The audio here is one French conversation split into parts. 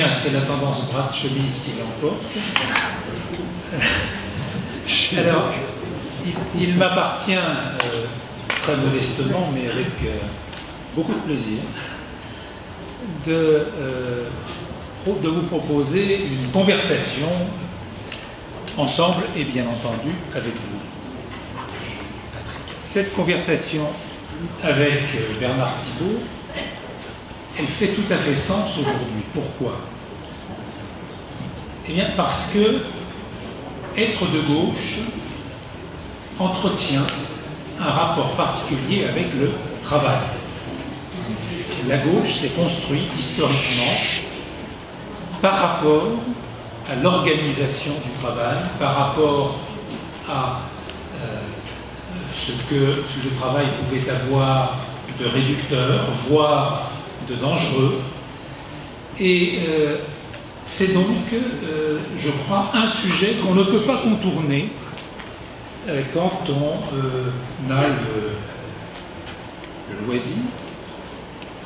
bien, c'est la tendance bras de chemise qui l'emporte. Alors, il m'appartient, très modestement, mais avec beaucoup de plaisir, de vous proposer une conversation ensemble et bien entendu avec vous. Cette conversation avec Bernard Thibault, elle fait tout à fait sens aujourd'hui. Pourquoi? Eh bien parce que être de gauche entretient un rapport particulier avec le travail. La gauche s'est construite historiquement par rapport à l'organisation du travail, par rapport à ce que le travail pouvait avoir de réducteur, voire de dangereux. Et c'est donc, je crois, un sujet qu'on ne peut pas contourner quand on a le loisir,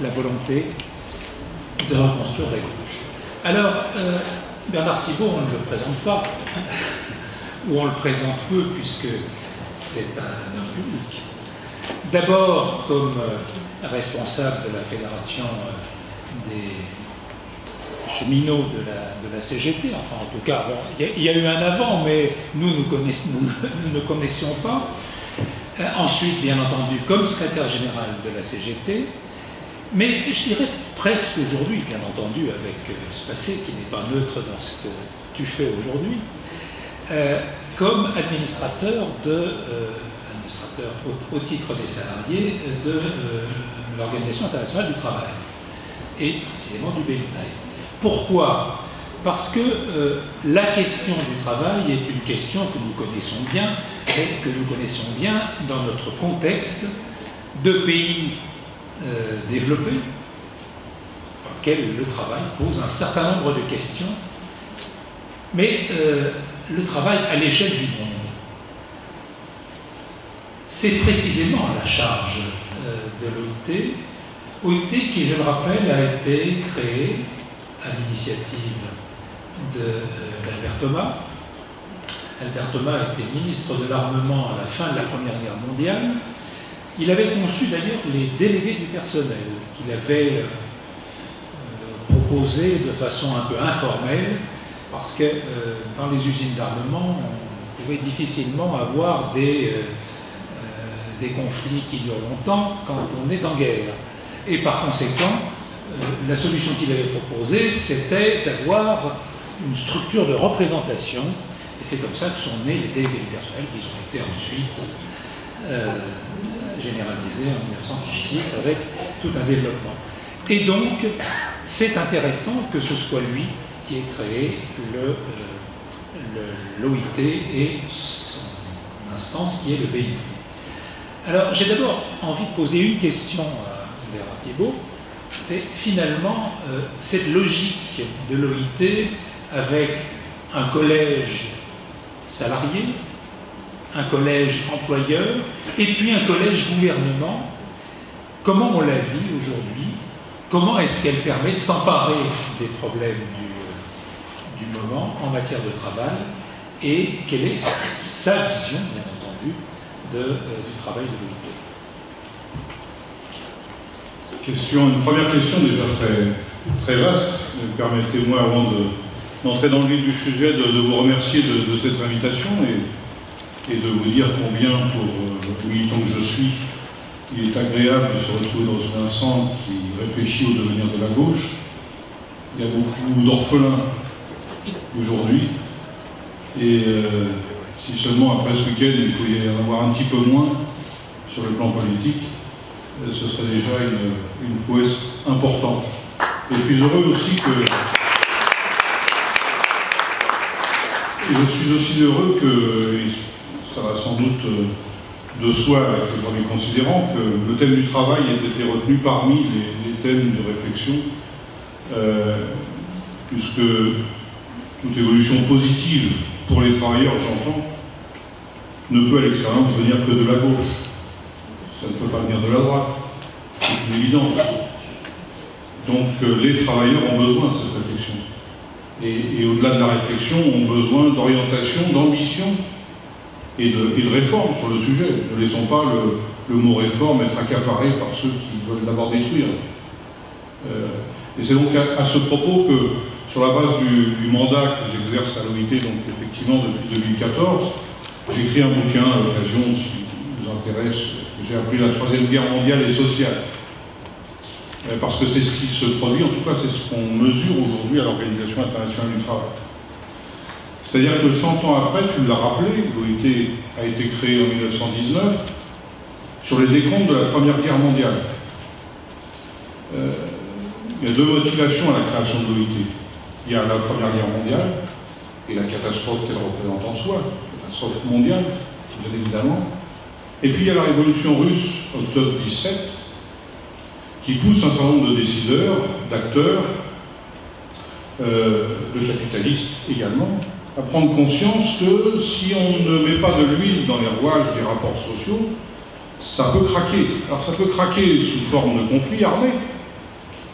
la volonté de reconstruire la gauche. Alors, Bernard Thibault, on ne le présente pas, ou on le présente peu, puisque c'est un homme public. D'abord, comme responsable de la Fédération des cheminots de la CGT, enfin en tout cas, bon, il y a eu un avant, mais nous ne connaissions pas. Ensuite, bien entendu, comme secrétaire général de la CGT, mais je dirais presque aujourd'hui, bien entendu, avec ce passé qui n'est pas neutre dans ce que tu fais aujourd'hui, comme administrateur au titre des salariés de l'Organisation internationale du travail, et précisément du BIT. Pourquoi? Parce que la question du travail est une question que nous connaissons bien, et que nous connaissons bien dans notre contexte de pays développés, dans lequel le travail pose un certain nombre de questions, mais le travail à l'échelle du monde. C'est précisément à la charge de l'OIT, OIT qui, je le rappelle, a été créée à l'initiative d'Albert Thomas. Albert Thomas était ministre de l'Armement à la fin de la Première Guerre mondiale. Il avait conçu d'ailleurs les délégués du personnel qu'il avait proposés de façon un peu informelle, parce que dans les usines d'armement, on pouvait difficilement avoir des conflits qui durent longtemps quand on est en guerre. Et par conséquent, la solution qu'il avait proposée, c'était d'avoir une structure de représentation, et c'est comme ça que sont nés les délégués du personnel, qui ont été ensuite généralisés en 1936 avec tout un développement. Et donc, c'est intéressant que ce soit lui qui ait créé l'OIT et son instance qui est le BIT. Alors, j'ai d'abord envie de poser une question à Bernard Thibault. C'est finalement cette logique de l'OIT avec un collège salarié, un collège employeur et puis un collège gouvernement. Comment on la vit aujourd'hui? Comment est-ce qu'elle permet de s'emparer des problèmes du moment en matière de travail? Et quelle est sa vision, bien entendu, du travail de l'OIT? Une première question déjà très vaste. Permettez-moi, avant d'entrer dans le vif du sujet, de vous remercier de cette invitation et de vous dire combien, pour le militant que je suis, il est agréable de se retrouver dans un centre qui réfléchit au devenir de la gauche. Il y a beaucoup d'orphelins aujourd'hui, et si seulement après ce week-end il pouvait y en avoir un petit peu moins sur le plan politique, ce serait déjà une prouesse importante. Et je suis heureux aussi et je suis aussi heureux que, ça va sans doute de soi avec le premier considérant, que le thème du travail ait été retenu parmi les thèmes de réflexion, puisque toute évolution positive pour les travailleurs, j'entends, ne peut à l'expérience venir que de la gauche. Ça ne peut pas venir de la droite. C'est une évidence. Donc les travailleurs ont besoin de cette réflexion. et au-delà de la réflexion, ont besoin d'orientation, d'ambition et de réforme sur le sujet. Ne laissons pas le mot réforme être accaparé par ceux qui veulent d'abord détruire. Et c'est donc à ce propos que, sur la base du mandat que j'exerce à l'OIT, donc effectivement depuis 2014, j'ai écrit un bouquin à l'occasion, si vous intéresse, j'ai appelé La Troisième Guerre mondiale et sociale. Parce que c'est ce qui se produit, en tout cas c'est ce qu'on mesure aujourd'hui à l'Organisation internationale du travail. C'est-à-dire que 100 ans après, tu l'as rappelé, l'OIT a été créée en 1919 sur les décomptes de la Première Guerre mondiale. Il y a deux motivations à la création de l'OIT. Il y a la Première Guerre mondiale et la catastrophe qu'elle représente en soi, la catastrophe mondiale, bien évidemment. Et puis il y a la révolution russe, octobre 17, qui pousse un certain nombre de décideurs, d'acteurs, de capitalistes également, à prendre conscience que si on ne met pas de l'huile dans les rouages des rapports sociaux, ça peut craquer. Alors ça peut craquer sous forme de conflit armé,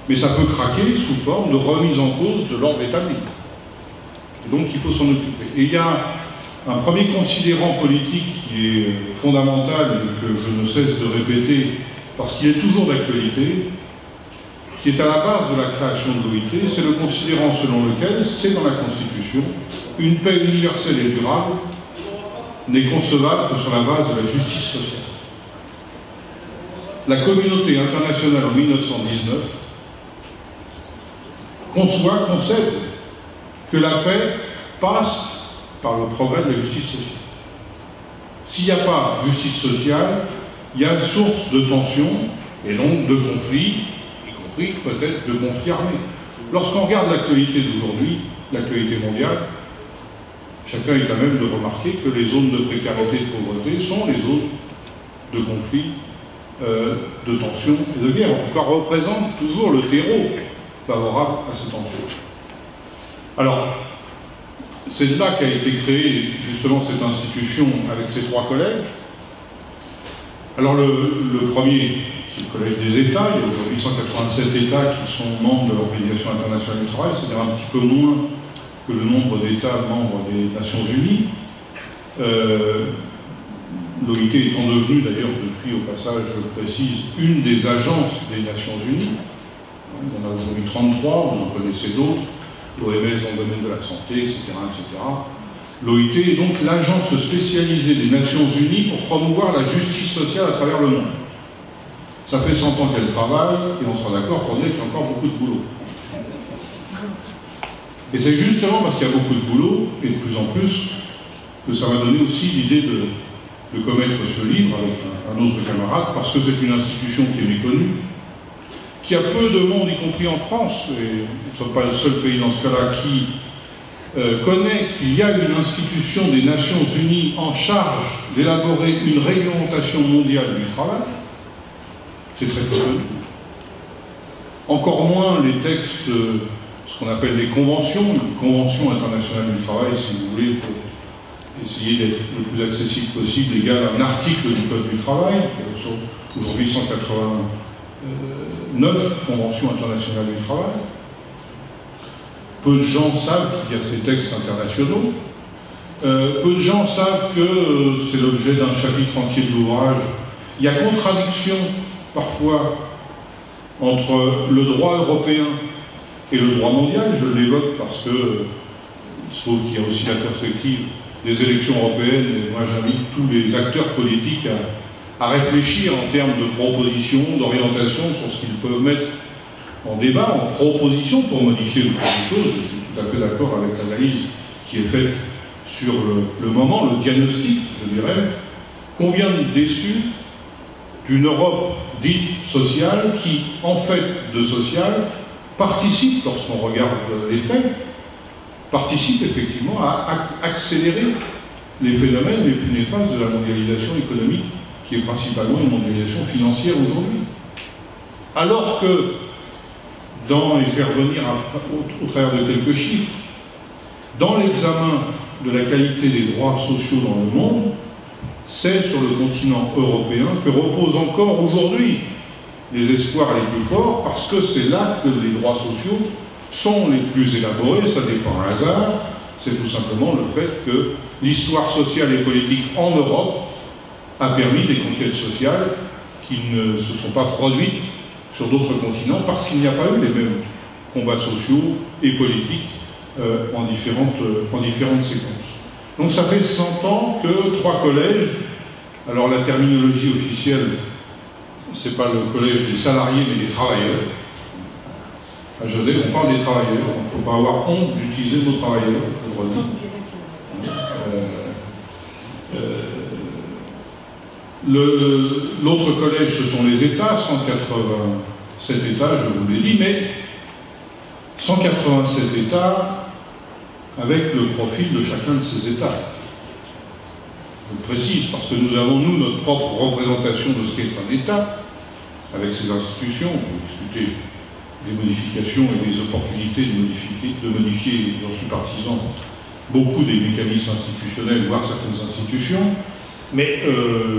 mais ça peut craquer sous forme de remise en cause de l'ordre établi. Et donc il faut s'en occuper. Et il y a un premier considérant politique qui est fondamental et que je ne cesse de répéter parce qu'il est toujours d'actualité, qui est à la base de la création de l'OIT, c'est le considérant selon lequel, c'est dans la Constitution, une paix universelle et durable n'est concevable que sur la base de la justice sociale. La communauté internationale en 1919 concède que la paix passe par le progrès de la justice sociale. S'il n'y a pas de justice sociale, il y a une source de tension et donc de conflits, y compris peut-être de conflits armés. Lorsqu'on regarde l'actualité d'aujourd'hui, l'actualité mondiale, chacun est à même de remarquer que les zones de précarité et de pauvreté sont les zones de conflits, de tensions et de guerre. En tout cas, représentent toujours le terreau favorable à ces tensions. Alors, c'est là qu'a été créée justement cette institution avec ses trois collèges. Alors le premier, c'est le Collège des États. Il y a aujourd'hui 187 États qui sont membres de l'Organisation internationale du travail, c'est-à-dire un petit peu moins que le nombre d'États membres des Nations Unies. L'OIT étant devenue d'ailleurs depuis, au passage, je précise, une des agences des Nations Unies. Il y en a aujourd'hui 33, vous en connaissez d'autres, l'OMS dans le domaine de la santé, etc. etc. L'OIT est donc l'agence spécialisée des Nations Unies pour promouvoir la justice sociale à travers le monde. Ça fait 100 ans qu'elle travaille, et on sera d'accord pour dire qu'il y a encore beaucoup de boulot. Et c'est justement parce qu'il y a beaucoup de boulot, et de plus en plus, que ça va donner aussi l'idée de commettre ce livre avec un autre camarade, parce que c'est une institution qui est méconnue, qui a peu de monde, y compris en France, et nous ne sommes pas le seul pays dans ce cas-là, qui connaît qu'il y a une institution des Nations Unies en charge d'élaborer une réglementation mondiale du travail. C'est très peu connu. Encore moins les textes, ce qu'on appelle les conventions, une convention internationale du travail, si vous voulez, pour essayer d'être le plus accessible possible, égal à un article du Code du travail, aujourd'hui 189 conventions internationales du travail. Peu de gens savent qu'il y a ces textes internationaux. Peu de gens savent que c'est l'objet d'un chapitre entier de l'ouvrage. Il y a contradiction, parfois, entre le droit européen et le droit mondial. Je l'évoque parce que il se trouve qu'il y a aussi la perspective des élections européennes, et moi j'invite tous les acteurs politiques à réfléchir en termes de propositions, d'orientation sur ce qu'ils peuvent mettre en débat, en proposition pour modifier le chose. Je suis tout à fait d'accord avec l'analyse qui est faite sur le moment, le diagnostic, je dirais. Combien de déçus d'une Europe dite sociale qui, en fait de sociale, participe, lorsqu'on regarde les faits, participe effectivement à accélérer les phénomènes les plus néfastes de la mondialisation économique, qui est principalement une mondialisation financière aujourd'hui. Alors que, et je vais revenir au travers de quelques chiffres, dans l'examen de la qualité des droits sociaux dans le monde, c'est sur le continent européen que reposent encore aujourd'hui les espoirs les plus forts, parce que c'est là que les droits sociaux sont les plus élaborés, ça n'est pas un hasard, c'est tout simplement le fait que l'histoire sociale et politique en Europe a permis des conquêtes sociales qui ne se sont pas produites sur d'autres continents parce qu'il n'y a pas eu les mêmes combats sociaux et politiques en différentes séquences. Donc ça fait 100 ans que 3 collèges, alors la terminologie officielle, c'est pas le collège des salariés mais des travailleurs. À Genève, on parle des travailleurs, donc il ne faut pas avoir honte d'utiliser le mot travailleurs, je le redis. L'autre collège, ce sont les États, 187 États, je vous l'ai dit, mais 187 États avec le profil de chacun de ces États. Je précise, parce que nous avons, nous, notre propre représentation de ce qu'est un État, avec ses institutions, on peut discuter des modifications et des opportunités de modifier, j'en suis partisan, beaucoup des mécanismes institutionnels, voire certaines institutions, mais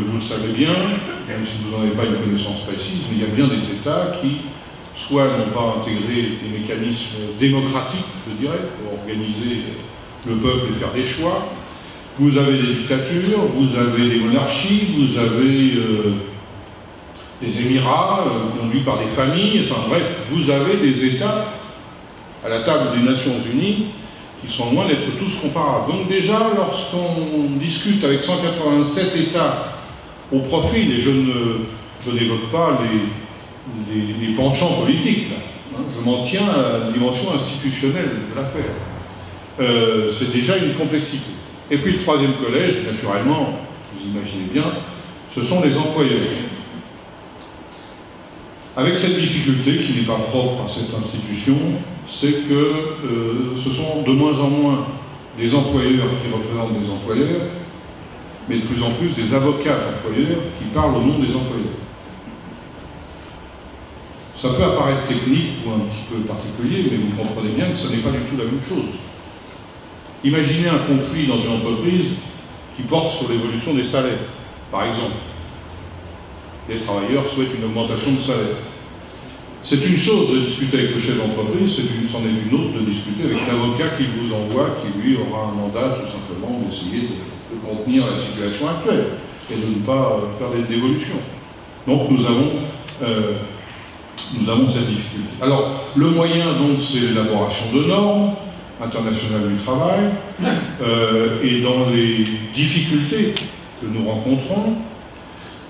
vous le savez bien, même si vous n'en avez pas une connaissance précise, mais il y a bien des États qui, soit n'ont pas intégré des mécanismes démocratiques, je dirais, pour organiser le peuple et faire des choix. Vous avez des dictatures, vous avez des monarchies, vous avez des émirats conduits par des familles, enfin bref, vous avez des États à la table des Nations Unies qui sont loin d'être tous comparables. Donc déjà, lorsqu'on discute avec 187 États au profil, et je n'évoque pas les penchants politiques, là, hein, je m'en tiens à la dimension institutionnelle de l'affaire, c'est déjà une complexité. Et puis le troisième collège, naturellement, vous imaginez bien, ce sont les employeurs. Avec cette difficulté qui n'est pas propre à cette institution, c'est que ce sont de moins en moins des employeurs qui représentent des employeurs, mais de plus en plus des avocats d'employeurs qui parlent au nom des employeurs. Ça peut apparaître technique ou un petit peu particulier, mais vous comprenez bien que ce n'est pas du tout la même chose. Imaginez un conflit dans une entreprise qui porte sur l'évolution des salaires, par exemple. Les travailleurs souhaitent une augmentation de salaire. C'est une chose de discuter avec le chef d'entreprise, c'en est une autre de discuter avec l'avocat qui vous envoie, qui lui aura un mandat tout simplement d'essayer de contenir la situation actuelle et de ne pas faire d'évolution. Donc nous avons cette difficulté. Alors le moyen donc c'est l'élaboration de normes internationales du travail et dans les difficultés que nous rencontrons,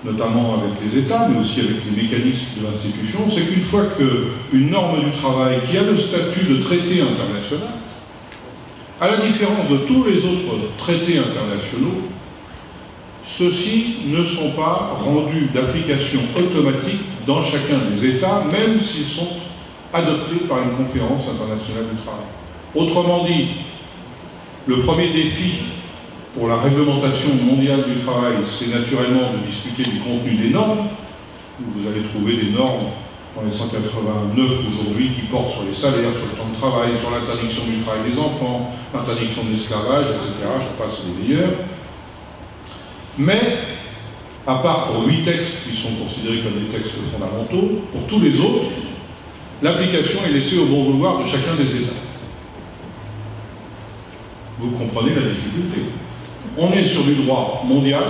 notamment avec les États, mais aussi avec les mécanismes de l'institution, c'est qu'une fois qu'une norme du travail qui a le statut de traité international, à la différence de tous les autres traités internationaux, ceux-ci ne sont pas rendus d'application automatique dans chacun des États, même s'ils sont adoptés par une conférence internationale du travail. Autrement dit, le premier défi pour la réglementation mondiale du travail, c'est naturellement de discuter du contenu des normes. Vous allez trouver des normes dans les 189 aujourd'hui qui portent sur les salaires, sur le temps de travail, sur l'interdiction du travail des enfants, l'interdiction de l'esclavage, etc. Je passe les meilleurs. Mais, à part pour 8 textes qui sont considérés comme des textes fondamentaux, pour tous les autres, l'application est laissée au bon vouloir de chacun des États. Vous comprenez la difficulté. On est sur du droit mondial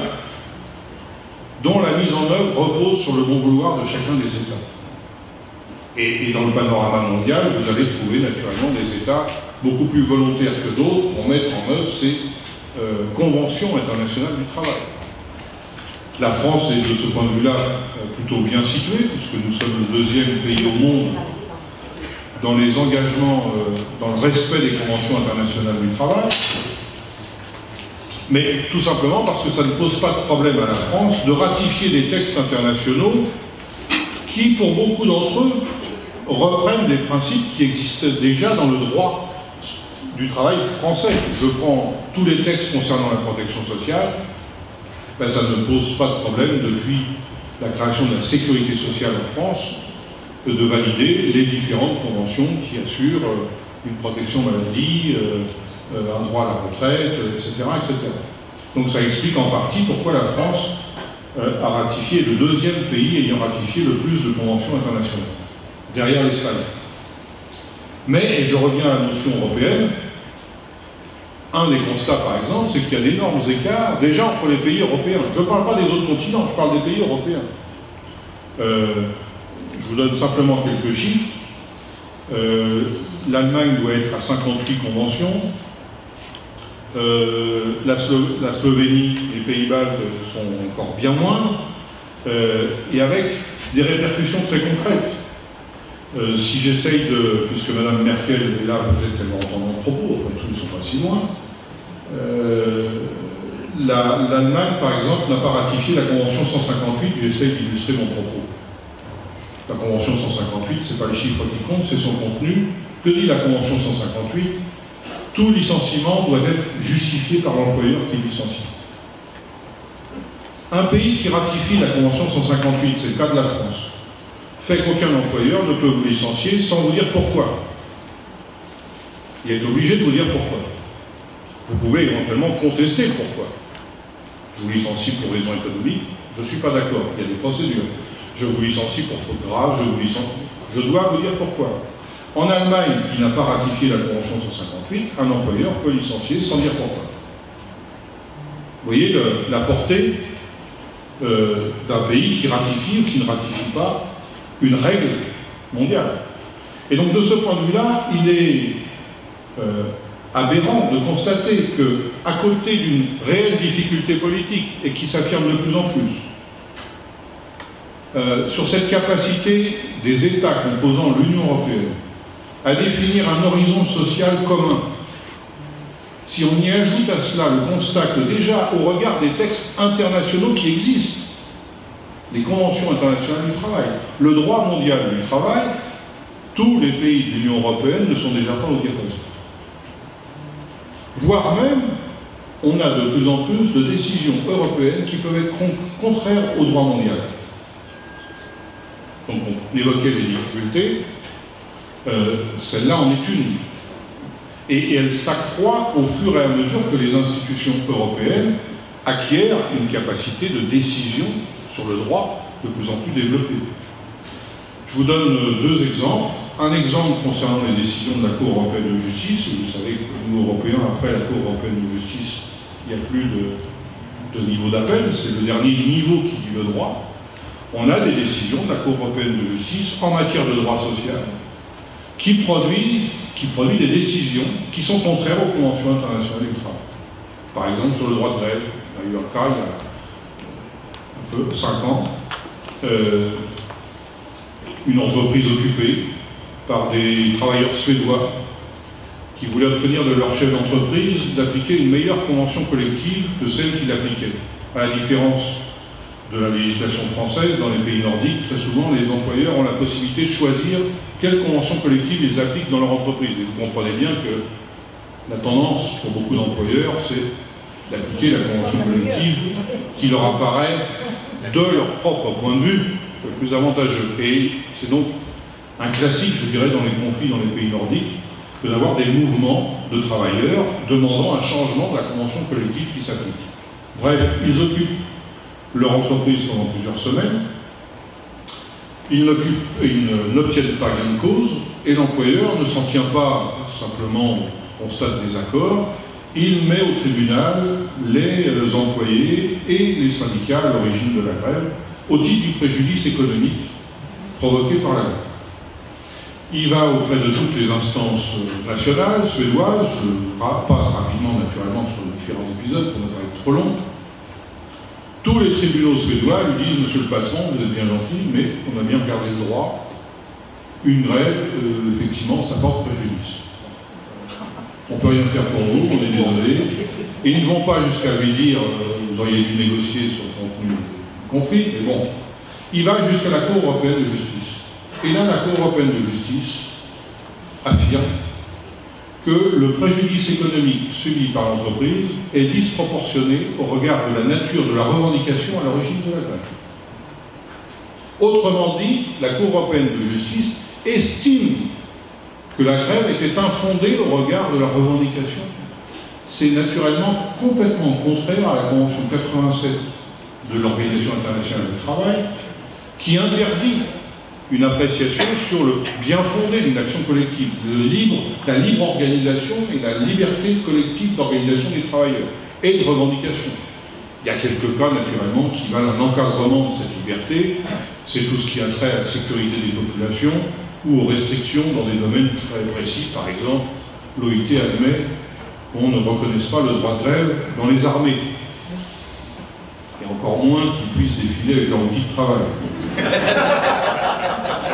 dont la mise en œuvre repose sur le bon vouloir de chacun des États. Et dans le panorama mondial, vous allez trouver naturellement des États beaucoup plus volontaires que d'autres pour mettre en œuvre ces conventions internationales du travail. La France est de ce point de vue-là plutôt bien située, puisque nous sommes le 2e pays au monde dans les engagements, dans le respect des conventions internationales du travail. Mais tout simplement parce que ça ne pose pas de problème à la France de ratifier des textes internationaux qui, pour beaucoup d'entre eux, reprennent des principes qui existaient déjà dans le droit du travail français. Je prends tous les textes concernant la protection sociale, ben ça ne pose pas de problème depuis la création de la sécurité sociale en France de valider les différentes conventions qui assurent une protection maladie, un droit à la retraite, etc., etc. Donc ça explique en partie pourquoi la France a ratifié, le 2e pays ayant ratifié le plus de conventions internationales, derrière l'Espagne. Mais, et je reviens à la notion européenne, un des constats, par exemple, c'est qu'il y a d'énormes écarts, déjà entre les pays européens. Je ne parle pas des autres continents, je parle des pays européens. Je vous donne simplement quelques chiffres. L'Allemagne doit être à 58 conventions. La Slovénie, les Pays-Baltes sont encore bien moins. Et avec des répercussions très concrètes. Si j'essaye de, puisque Mme Merkel est là, peut-être qu'elle va entendre mon propos, après tout, ils ne sont pas si loin. L'Allemagne, par exemple, n'a pas ratifié la Convention 158, j'essaie d'illustrer mon propos. La Convention 158, ce n'est pas les chiffres qui comptent, c'est son contenu. Que dit la Convention 158? Tout licenciement doit être justifié par l'employeur qui licencie. Un pays qui ratifie la Convention 158, c'est le cas de la France, fait qu'aucun employeur ne peut vous licencier sans vous dire pourquoi. Il est obligé de vous dire pourquoi. Vous pouvez éventuellement contester le pourquoi. Je vous licencie pour raison économique, je ne suis pas d'accord, il y a des procédures. Je vous licencie pour faute grave, je dois vous dire pourquoi. En Allemagne, qui n'a pas ratifié la Convention 158, un employeur peut licencier sans dire pourquoi. Vous voyez la portée d'un pays qui ratifie ou qui ne ratifie pas une règle mondiale. Et donc de ce point de vue-là, il est aberrant de constater qu'à côté d'une réelle difficulté politique, et qui s'affirme de plus en plus, sur cette capacité des États composant l'Union européenne à définir un horizon social commun, si on y ajoute à cela le constat que déjà, au regard des textes internationaux qui existent, les conventions internationales du travail, le droit mondial du travail, tous les pays de l'Union européenne ne sont déjà pas au diapason. Voire même, on a de plus en plus de décisions européennes qui peuvent être contraires au droit mondial. Donc on évoquait les difficultés, celle-là en est une. Et elle s'accroît au fur et à mesure que les institutions européennes acquièrent une capacité de décision sur le droit de plus en plus développée. Je vous donne deux exemples. Un exemple concernant les décisions de la Cour européenne de justice. Vous savez que nous, Européens, après la Cour européenne de justice, il n'y a plus de niveau d'appel, c'est le dernier niveau qui dit le droit. On a des décisions de la Cour européenne de justice en matière de droit social qui produit des décisions qui sont contraires aux conventions internationales du travail. Par exemple, sur le droit de grève, il y a eu un cas il y a un peu 5 ans, une entreprise occupée par des travailleurs suédois qui voulaient obtenir de leur chef d'entreprise d'appliquer une meilleure convention collective que celle qu'il appliquait. À la différence de la législation française, dans les pays nordiques, très souvent, les employeurs ont la possibilité de choisir quelle convention collective ils appliquent dans leur entreprise. Et vous comprenez bien que la tendance pour beaucoup d'employeurs, c'est d'appliquer la convention collective qui leur apparaît, de leur propre point de vue, le plus avantageux. Et c'est donc un classique, je dirais, dans les conflits dans les pays nordiques, que d'avoir des mouvements de travailleurs demandant un changement de la convention collective qui s'applique. Bref, ils occupent leur entreprise pendant plusieurs semaines, ils n'obtiennent pas gain de cause, et l'employeur ne s'en tient pas simplement au constat des accords, il met au tribunal les employés et les syndicats à l'origine de la grève, au titre du préjudice économique provoqué par la grève. Il va auprès de toutes les instances nationales, suédoises, je passe rapidement naturellement sur les différents épisodes pour ne pas être trop long. Tous les tribunaux suédois lui disent « Monsieur le patron, vous êtes bien gentil, mais on a bien regardé le droit. Une grève, effectivement, ça porte préjudice. On ne peut rien faire pour vous, on est désolé. » Et ils ne vont pas jusqu'à lui dire « Vous auriez dû négocier sur le contenu du conflit. » Mais bon, il va jusqu'à la Cour européenne de justice. Et là, la Cour européenne de justice affirme que le préjudice économique subi par l'entreprise est disproportionné au regard de la nature de la revendication à l'origine de la grève. Autrement dit, la Cour européenne de justice estime que la grève était infondée au regard de la revendication. C'est naturellement complètement contraire à la Convention 87 de l'Organisation internationale du travail, qui interdit une appréciation sur le bien fondé d'une action collective, la libre organisation et la liberté collective d'organisation des travailleurs et de revendication. Il y a quelques cas, naturellement, qui valent un encadrement de cette liberté. C'est tout ce qui a trait à la sécurité des populations ou aux restrictions dans des domaines très précis. Par exemple, l'OIT admet qu'on ne reconnaisse pas le droit de grève dans les armées. Et encore moins qu'ils puissent défiler avec leur outil de travail.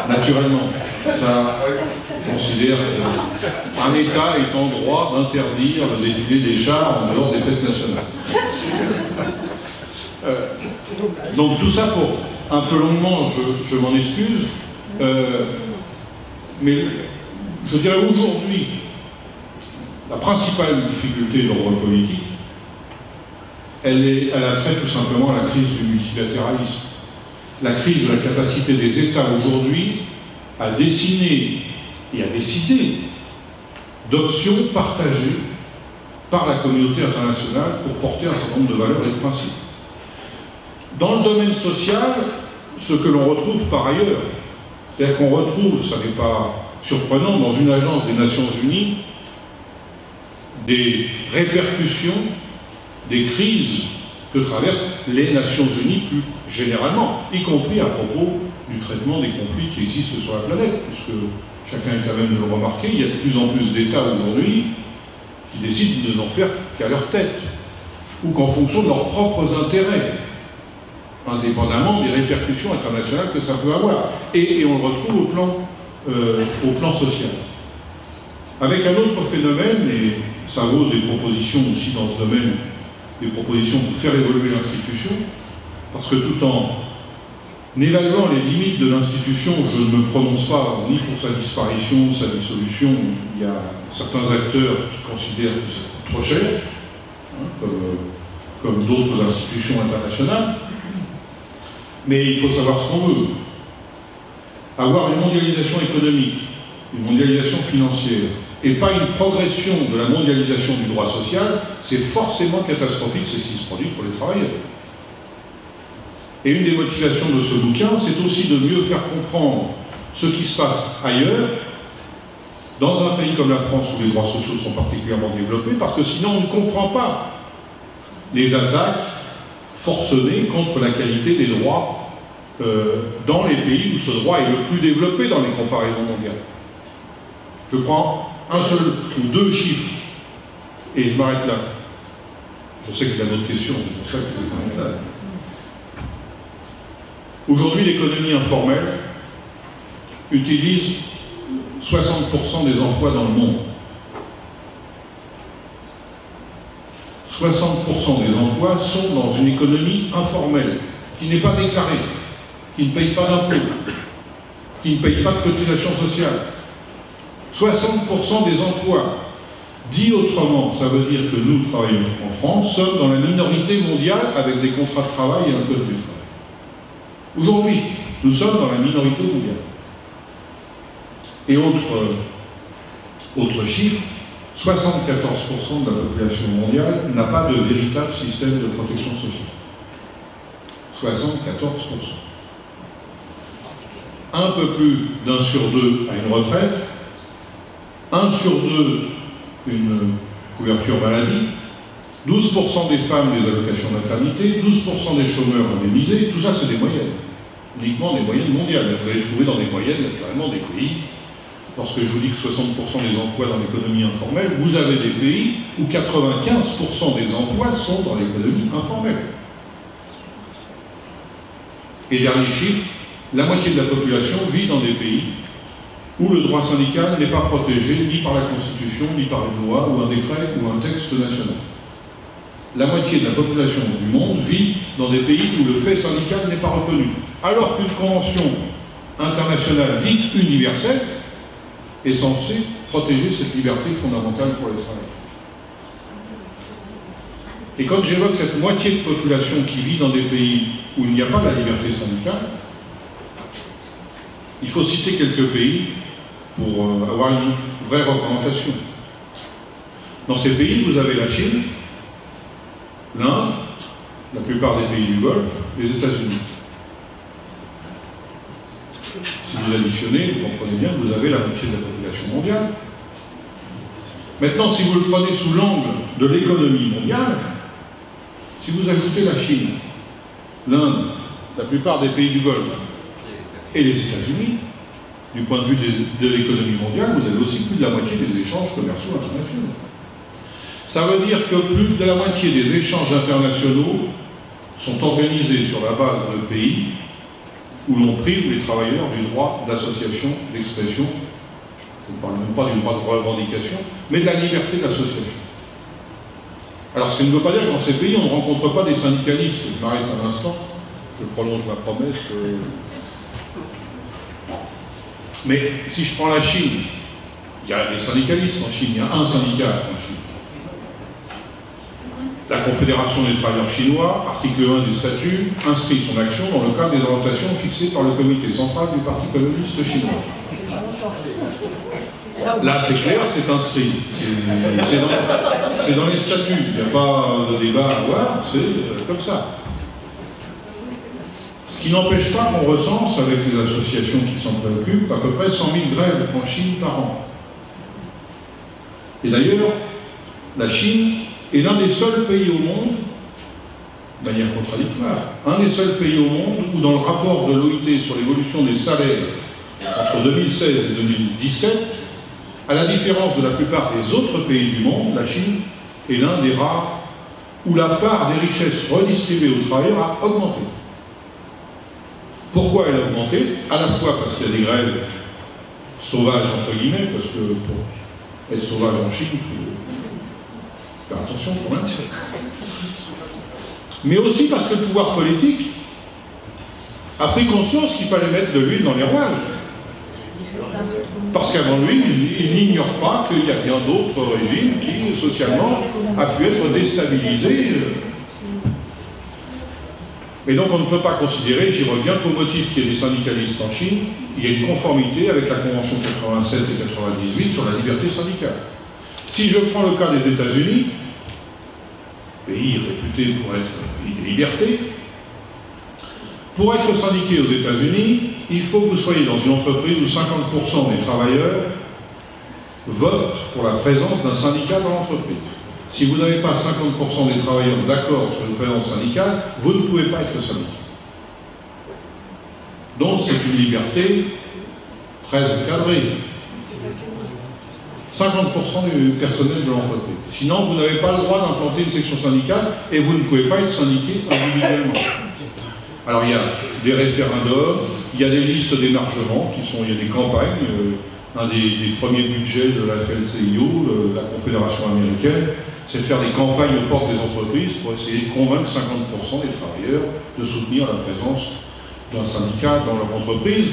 Naturellement, ça considère qu'un État est en droit d'interdire le défilé des chars en dehors des fêtes nationales. Donc tout ça pour, un peu longuement, je m'en excuse, mais je dirais aujourd'hui, la principale difficulté de l'ordre politique, elle a trait tout simplement à la crise du multilatéralisme. La crise de la capacité des États aujourd'hui à dessiner et à décider d'options partagées par la communauté internationale pour porter un certain nombre de valeurs et de principes. Dans le domaine social, ce que l'on retrouve par ailleurs, c'est-à-dire qu'on retrouve, ça n'est pas surprenant, dans une agence des Nations Unies, des répercussions des crises que traversent les Nations Unies plus généralement, y compris à propos du traitement des conflits qui existent sur la planète, puisque chacun est à même de le remarquer, il y a de plus en plus d'États aujourd'hui qui décident de n'en faire qu'à leur tête, ou qu'en fonction de leurs propres intérêts, indépendamment des répercussions internationales que ça peut avoir. Et on le retrouve au plan social. Avec un autre phénomène, et ça vaut des propositions aussi dans ce domaine, des propositions pour faire évoluer l'institution, parce que tout en évaluant les limites de l'institution, je ne me prononce pas ni pour sa disparition, sa dissolution. Il y a certains acteurs qui considèrent que c'est trop cher, hein, comme d'autres institutions internationales. Mais il faut savoir ce qu'on veut. Avoir une mondialisation économique, une mondialisation financière, et pas une progression de la mondialisation du droit social, c'est forcément catastrophique, c'est ce qui se produit pour les travailleurs. Et une des motivations de ce bouquin, c'est aussi de mieux faire comprendre ce qui se passe ailleurs, dans un pays comme la France où les droits sociaux sont particulièrement développés, parce que sinon on ne comprend pas les attaques forcenées contre la qualité des droits dans les pays où ce droit est le plus développé dans les comparaisons mondiales. Je prends un seul ou deux chiffres et je m'arrête là. Je sais qu'il y a d'autres questions, c'est pour ça que je m'arrête là. Aujourd'hui, l'économie informelle utilise 60% des emplois dans le monde. 60% des emplois sont dans une économie informelle, qui n'est pas déclarée, qui ne paye pas d'impôts, qui ne paye pas de cotisations sociales. 60% des emplois. Dit autrement, ça veut dire que nous, travailleurs en France, sommes dans la minorité mondiale avec des contrats de travail et un code du travail. Aujourd'hui, nous sommes dans la minorité mondiale. Et autre chiffre, 74% de la population mondiale n'a pas de véritable système de protection sociale. 74%. Un peu plus d'un sur deux a une retraite, 1 sur 2 une couverture maladie, 12% des femmes des allocations maternité, 12% des chômeurs indemnisés, tout ça c'est des moyennes, uniquement des moyennes mondiales. Vous allez trouver dans des moyennes naturellement des pays, lorsque je vous dis que 60% des emplois dans l'économie informelle, vous avez des pays où 95% des emplois sont dans l'économie informelle. Et dernier chiffre, la moitié de la population vit dans des pays où le droit syndical n'est pas protégé ni par la Constitution, ni par une loi, ou un décret, ou un texte national. La moitié de la population du monde vit dans des pays où le fait syndical n'est pas reconnu, alors qu'une convention internationale dite universelle est censée protéger cette liberté fondamentale pour les travailleurs. Et quand j'évoque cette moitié de population qui vit dans des pays où il n'y a pas de la liberté syndicale, il faut citer quelques pays pour avoir une vraie représentation. Dans ces pays, vous avez la Chine, l'Inde, la plupart des pays du Golfe, les États-Unis. Si vous additionnez, vous comprenez bien que vous avez la moitié de la population mondiale. Maintenant, si vous le prenez sous l'angle de l'économie mondiale, si vous ajoutez la Chine, l'Inde, la plupart des pays du Golfe et les États-Unis, du point de vue de l'économie mondiale, vous avez aussi plus de la moitié des échanges commerciaux internationaux. Ça veut dire que plus de la moitié des échanges internationaux sont organisés sur la base de pays où l'on prive les travailleurs du droit d'association, d'expression, je ne parle même pas du droit de revendication, mais de la liberté d'association. Alors, ce qui ne veut pas dire que dans ces pays, on ne rencontre pas des syndicalistes. Je m'arrête un instant, je prolonge ma promesse. Mais si je prends la Chine, il y a des syndicalistes en Chine, il y a un syndicat en Chine. La Confédération des travailleurs chinois, article 1 du statut, inscrit son action dans le cadre des orientations fixées par le comité central du Parti communiste chinois. Là, c'est clair, c'est inscrit. C'est dans les statuts. Il n'y a pas de débat à avoir, c'est comme ça. Ce qui n'empêche pas qu'on recense, avec les associations qui s'en préoccupent, à peu près 100 000 grèves en Chine par an. Et d'ailleurs, la Chine est l'un des seuls pays au monde, de manière contradictoire, un des seuls pays au monde où dans le rapport de l'OIT sur l'évolution des salaires entre 2016 et 2017, à la différence de la plupart des autres pays du monde, la Chine est l'un des rares où la part des richesses redistribuées aux travailleurs a augmenté. Pourquoi elle a augmenté? À la fois parce qu'il y a des grèves sauvages, entre guillemets, parce que pour être sauvage en Chine, il faut faire attention quand même. Mais aussi parce que le pouvoir politique a pris conscience qu'il fallait mettre de l'huile dans les rouages. Parce qu'avant lui, il n'ignore pas qu'il y a bien d'autres régimes qui, socialement, a pu être déstabilisés. Et donc on ne peut pas considérer, j'y reviens, qu'au motif qu'il y ait des syndicalistes en Chine, il y a une conformité avec la Convention 87 et 98 sur la liberté syndicale. Si je prends le cas des États-Unis, pays réputé pour être un pays de liberté, pour être syndiqué aux États-Unis, il faut que vous soyez dans une entreprise où 50% des travailleurs votent pour la présence d'un syndicat dans l'entreprise. Si vous n'avez pas 50% des travailleurs d'accord sur une présence syndicale, vous ne pouvez pas être syndiqué. Donc c'est une liberté très encadrée. 50% du personnel de l'entreprise. Sinon, vous n'avez pas le droit d'implanter une section syndicale et vous ne pouvez pas être syndiqué individuellement. Alors il y a des référendums, il y a des listes d'émargement, il y a des campagnes. Un des premiers budgets de la FLCIO, la Confédération américaine, c'est de faire des campagnes aux portes des entreprises pour essayer de convaincre 50% des travailleurs de soutenir la présence d'un syndicat dans leur entreprise,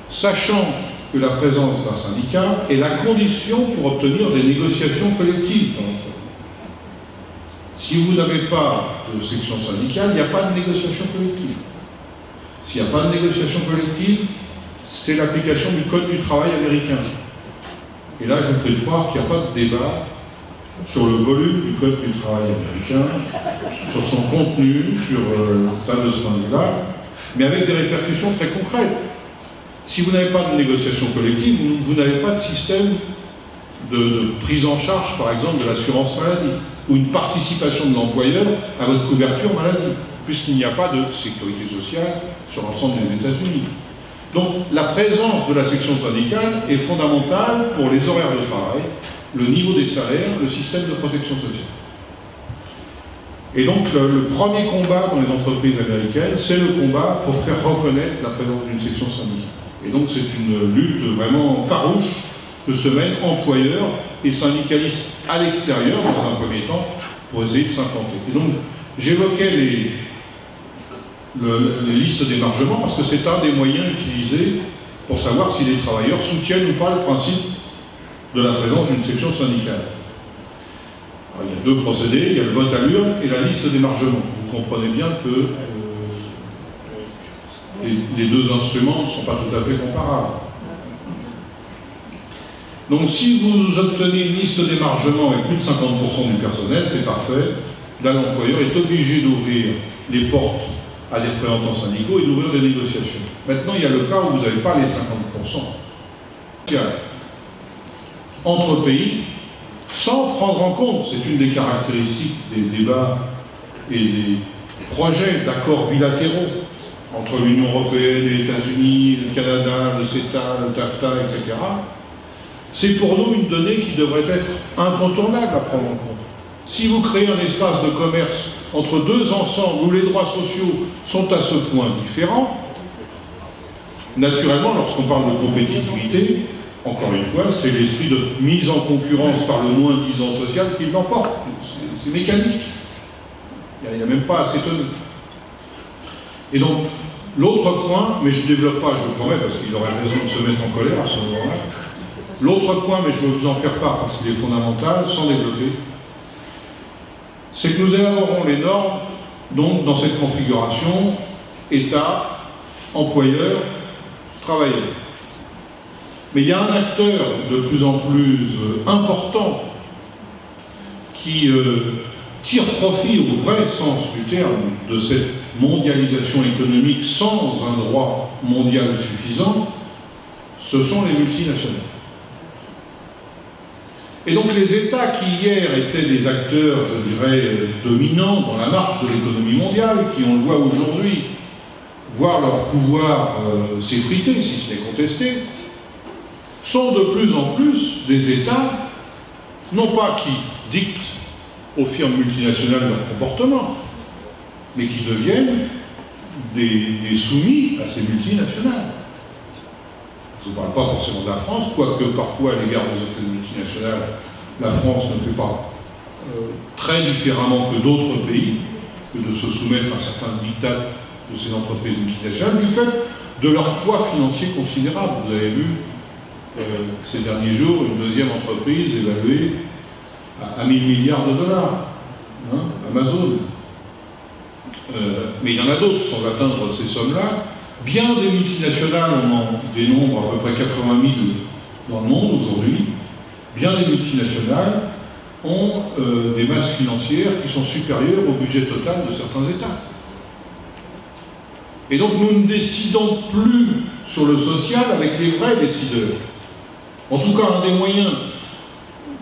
sachant que la présence d'un syndicat est la condition pour obtenir des négociations collectives dans l'entreprise. Si vous n'avez pas de section syndicale, il n'y a pas de négociation collective. S'il n'y a pas de négociation collective, c'est l'application du Code du travail américain. Et là, je vous prie de croire qu'il n'y a pas de débat sur le volume du Code du travail américain, sur son contenu, sur le tas de ce point-là, mais avec des répercussions très concrètes. Si vous n'avez pas de négociation collective, vous n'avez pas de système de prise en charge, par exemple, de l'assurance maladie, ou une participation de l'employeur à votre couverture maladie, puisqu'il n'y a pas de sécurité sociale sur l'ensemble des États-Unis. Donc, la présence de la section syndicale est fondamentale pour les horaires de travail, le niveau des salaires, le système de protection sociale. Et donc, le premier combat dans les entreprises américaines, c'est le combat pour faire reconnaître la présence d'une section syndicale. Et donc, c'est une lutte vraiment farouche que se mènent employeurs et syndicalistes à l'extérieur, dans un premier temps, pour essayer de s'implanter. Et donc, j'évoquais les listes d'émargement parce que c'est un des moyens utilisés pour savoir si les travailleurs soutiennent ou pas le principe de la présence d'une section syndicale. Alors, il y a deux procédés, il y a le vote à l'urne et la liste d'émargement. Vous comprenez bien que les deux instruments ne sont pas tout à fait comparables. Donc si vous obtenez une liste d'émargement avec plus de 50% du personnel, c'est parfait. Là, l'employeur est obligé d'ouvrir les portes à des représentants syndicaux et d'ouvrir des négociations. Maintenant, il y a le cas où vous n'avez pas les 50% entre pays, sans prendre en compte, c'est une des caractéristiques des débats et des projets d'accords bilatéraux entre l'Union européenne et les États-Unis, le Canada, le CETA, le TAFTA, etc. C'est pour nous une donnée qui devrait être incontournable à prendre en compte. Si vous créez un espace de commerce entre deux ensembles où les droits sociaux sont à ce point différents, naturellement, lorsqu'on parle de compétitivité, encore une fois, c'est l'esprit de mise en concurrence par le moins-disant social qui l'emporte. C'est mécanique. Il n'y a même pas à s'étonner. Et donc, l'autre point, mais je ne développe pas, je vous promets, parce qu'il aurait raison de se mettre en colère à ce moment-là. L'autre point, mais je veux vous en faire part parce qu'il est fondamental, sans développer, c'est que nous élaborons les normes, donc, dans cette configuration, État, employeur, travailleur. Mais il y a un acteur de plus en plus important qui tire profit au vrai sens du terme de cette mondialisation économique sans un droit mondial suffisant, ce sont les multinationales. Et donc les États qui hier étaient des acteurs, je dirais, dominants dans la marche de l'économie mondiale, qui, on le voit aujourd'hui, voient leur pouvoir s'effriter, si ce n'est contesté, sont de plus en plus des États, non pas qui dictent aux firmes multinationales leur comportement, mais qui deviennent des soumis à ces multinationales. Je ne parle pas forcément de la France, quoique parfois à l'égard des multinationales, la France ne fait pas très différemment que d'autres pays, que de se soumettre à certains diktats de ces entreprises multinationales, du fait de leur poids financier considérable. Vous avez vu ces derniers jours une deuxième entreprise évaluée à 1000 milliards de dollars, hein, Amazon. Mais il y en a d'autres sans atteindre ces sommes-là. Bien des multinationales, on en dénombre à peu près 80 000 dans le monde aujourd'hui, bien des multinationales ont des masses financières qui sont supérieures au budget total de certains États. Et donc nous ne décidons plus sur le social avec les vrais décideurs. En tout cas, un des moyens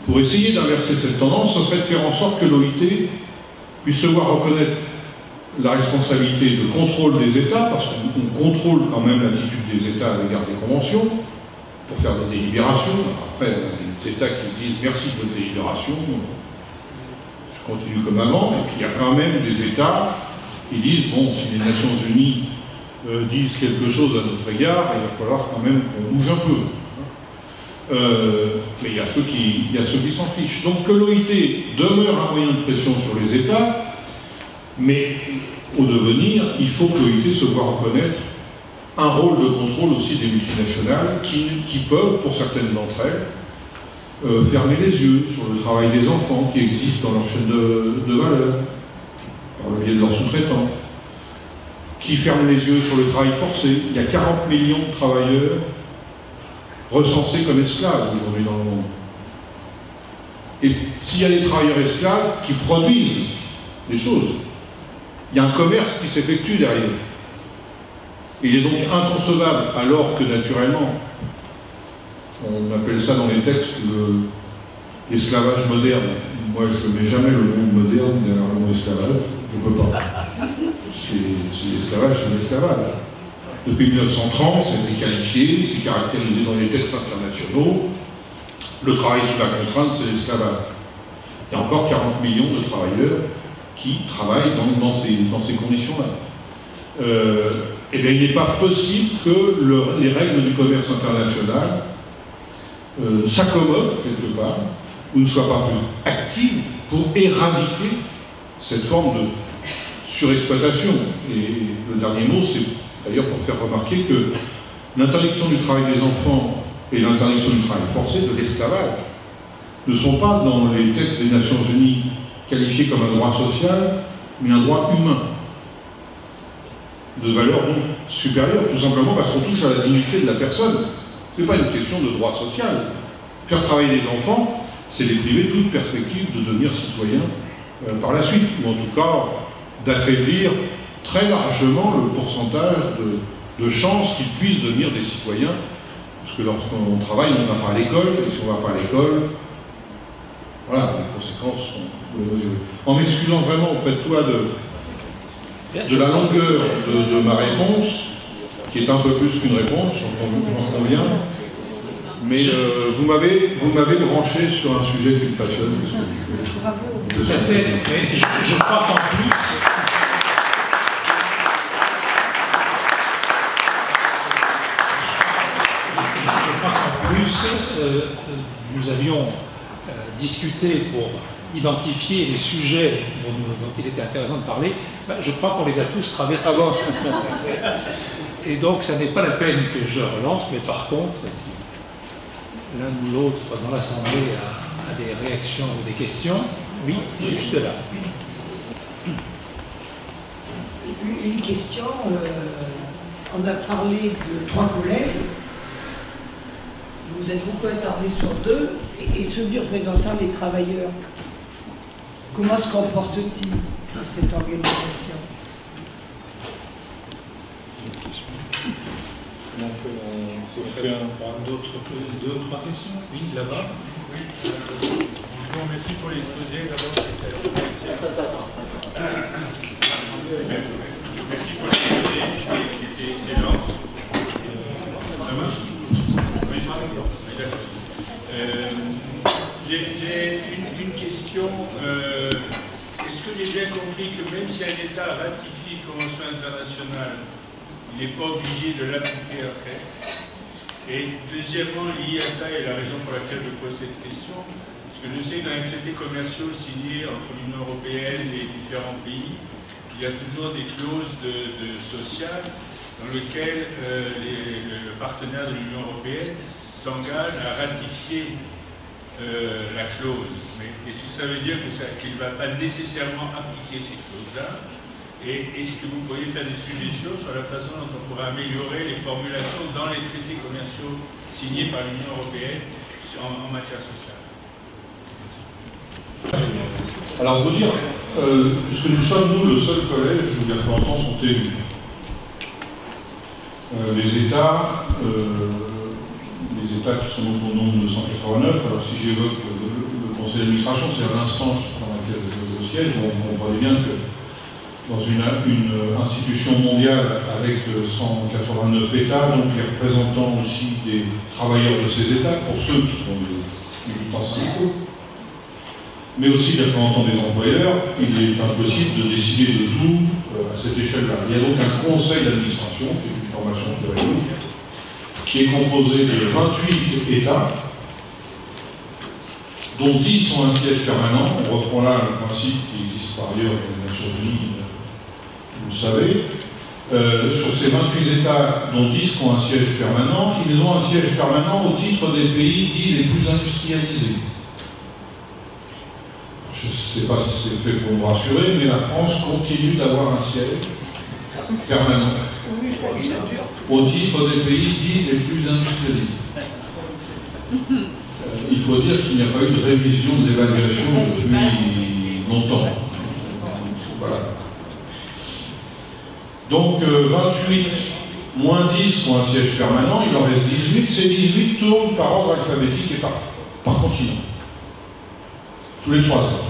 pour essayer d'inverser cette tendance, ce serait de faire en sorte que l'OIT puisse se voir reconnaître la responsabilité de contrôle des États, parce qu'on contrôle quand même l'attitude des États à l'égard des conventions, pour faire des délibérations. Après, on a des États qui se disent « merci de votre délibération, je continue comme avant », et puis il y a quand même des États qui disent « bon, si les Nations Unies disent quelque chose à notre égard, il va falloir quand même qu'on bouge un peu ». Mais il y a ceux qui s'en fichent. Donc que l'OIT demeure un moyen de pression sur les États, mais au devenir, il faut que l'OIT se voit reconnaître un rôle de contrôle aussi des multinationales qui peuvent, pour certaines d'entre elles, fermer les yeux sur le travail des enfants qui existent dans leur chaîne de valeur, par le biais de leurs sous-traitants, qui ferment les yeux sur le travail forcé. Il y a 40 millions de travailleurs recensés comme esclaves aujourd'hui dans le monde. Et s'il y a des travailleurs esclaves qui produisent des choses, il y a un commerce qui s'effectue derrière. Et il est donc inconcevable, alors que naturellement, on appelle ça dans les textes l'esclavage moderne. Moi, je ne mets jamais le mot moderne derrière le mot esclavage, je ne peux pas. C'est l'esclavage, c'est l'esclavage. Depuis 1930, ça a été qualifié, c'est caractérisé dans les textes internationaux. Le travail sous la contrainte, c'est l'esclavage. Il y a encore 40 millions de travailleurs qui travaillent dans ces conditions-là. Eh bien, il n'est pas possible que les règles du commerce international s'accommodent quelque part, ou ne soient pas plus actives pour éradiquer cette forme de surexploitation. Et le dernier mot, c'est d'ailleurs pour faire remarquer que l'interdiction du travail des enfants et l'interdiction du travail forcé, de l'esclavage, ne sont pas dans les textes des Nations Unies qualifiés comme un droit social, mais un droit humain, de valeur donc supérieure, tout simplement parce qu'on touche à la dignité de la personne. Ce n'est pas une question de droit social. Faire travailler les enfants, c'est les priver toute perspective de devenir citoyen par la suite, ou en tout cas d'affaiblir très largement le pourcentage de chances qu'ils puissent devenir des citoyens. Parce que lorsqu'on travaille, on ne va pas à l'école, et si on ne va pas à l'école, voilà, les conséquences sont mesurées. En m'excusant vraiment auprès de toi de la longueur de ma réponse, qui est un peu plus qu'une réponse, j'en conviens, mais vous m'avez branché sur un sujet qui me passionne. Bravo. Tout à fait, mais je crois qu'en plus, nous avions discuté pour identifier les sujets dont il était intéressant de parler. Je crois qu'on les a tous traversés. Ah bon. Et donc, ça n'est pas la peine que je relance, mais par contre, si l'un ou l'autre dans l'Assemblée a des réactions ou des questions, oui, juste là. Une question, on a parlé de 3 collèges, vous êtes beaucoup attardé sur 2, et celui représentant les travailleurs. Comment se comporte-t-il dans cette organisation? On fait d'autres 2 ou 3 questions? Oui, là-bas. Oui, bonjour, merci pour l'exposé. D'abord, merci pour l'exposé, qui était excellent. Ça marche? Oui, d'accord. J'ai une question. Est-ce que j'ai bien compris que même si un État ratifie une convention internationale, il n'est pas obligé de l'appliquer après? Et deuxièmement, lié à ça, et la raison pour laquelle je pose cette question, parce que je sais que dans les traités commerciaux signés entre l'Union européenne et différents pays, il y a toujours des clauses sociales dans lesquelles le partenaire de l'Union européenne s'engage à ratifier la clause. Mais est-ce que ça veut dire qu'il ne va pas nécessairement appliquer ces clauses-là? Et est-ce que vous pourriez faire des suggestions sur la façon dont on pourrait améliorer les formulations dans les traités commerciaux signés par l'Union européenne en matière sociale? Alors, vous dire, puisque nous sommes, nous, le seul collège où les représentants sont élus. Les États qui sont au nombre de 189, alors si j'évoque le conseil d'administration, c'est l'instance dans laquelle je siège, on comprenait bien que dans une institution mondiale avec 189 États, donc les représentants aussi des travailleurs de ces États, pour ceux qui sont des militants syndicaux, mais aussi les représentants des employeurs, il est impossible de décider de tout à cette échelle-là. Il y a donc un conseil d'administration, qui est une formation plurielle, qui est composé de 28 États, dont 10 sont un siège permanent. On reprend là le principe qui existe par ailleurs dans les Nations Unies, vous le savez. Sur ces 28 États, dont 10 ont un siège permanent, ils ont un siège permanent au titre des pays dits les plus industrialisés. Je ne sais pas si c'est fait pour me rassurer, mais la France continue d'avoir un siège permanent au titre des pays dits les plus industrialisés. Il faut dire qu'il n'y a pas eu de révision de l'évaluation depuis longtemps. Voilà. Donc 28 moins 10 ont un siège permanent, il en reste 18. Ces 18 tournent par ordre alphabétique et par continent. Tous les 3 ans.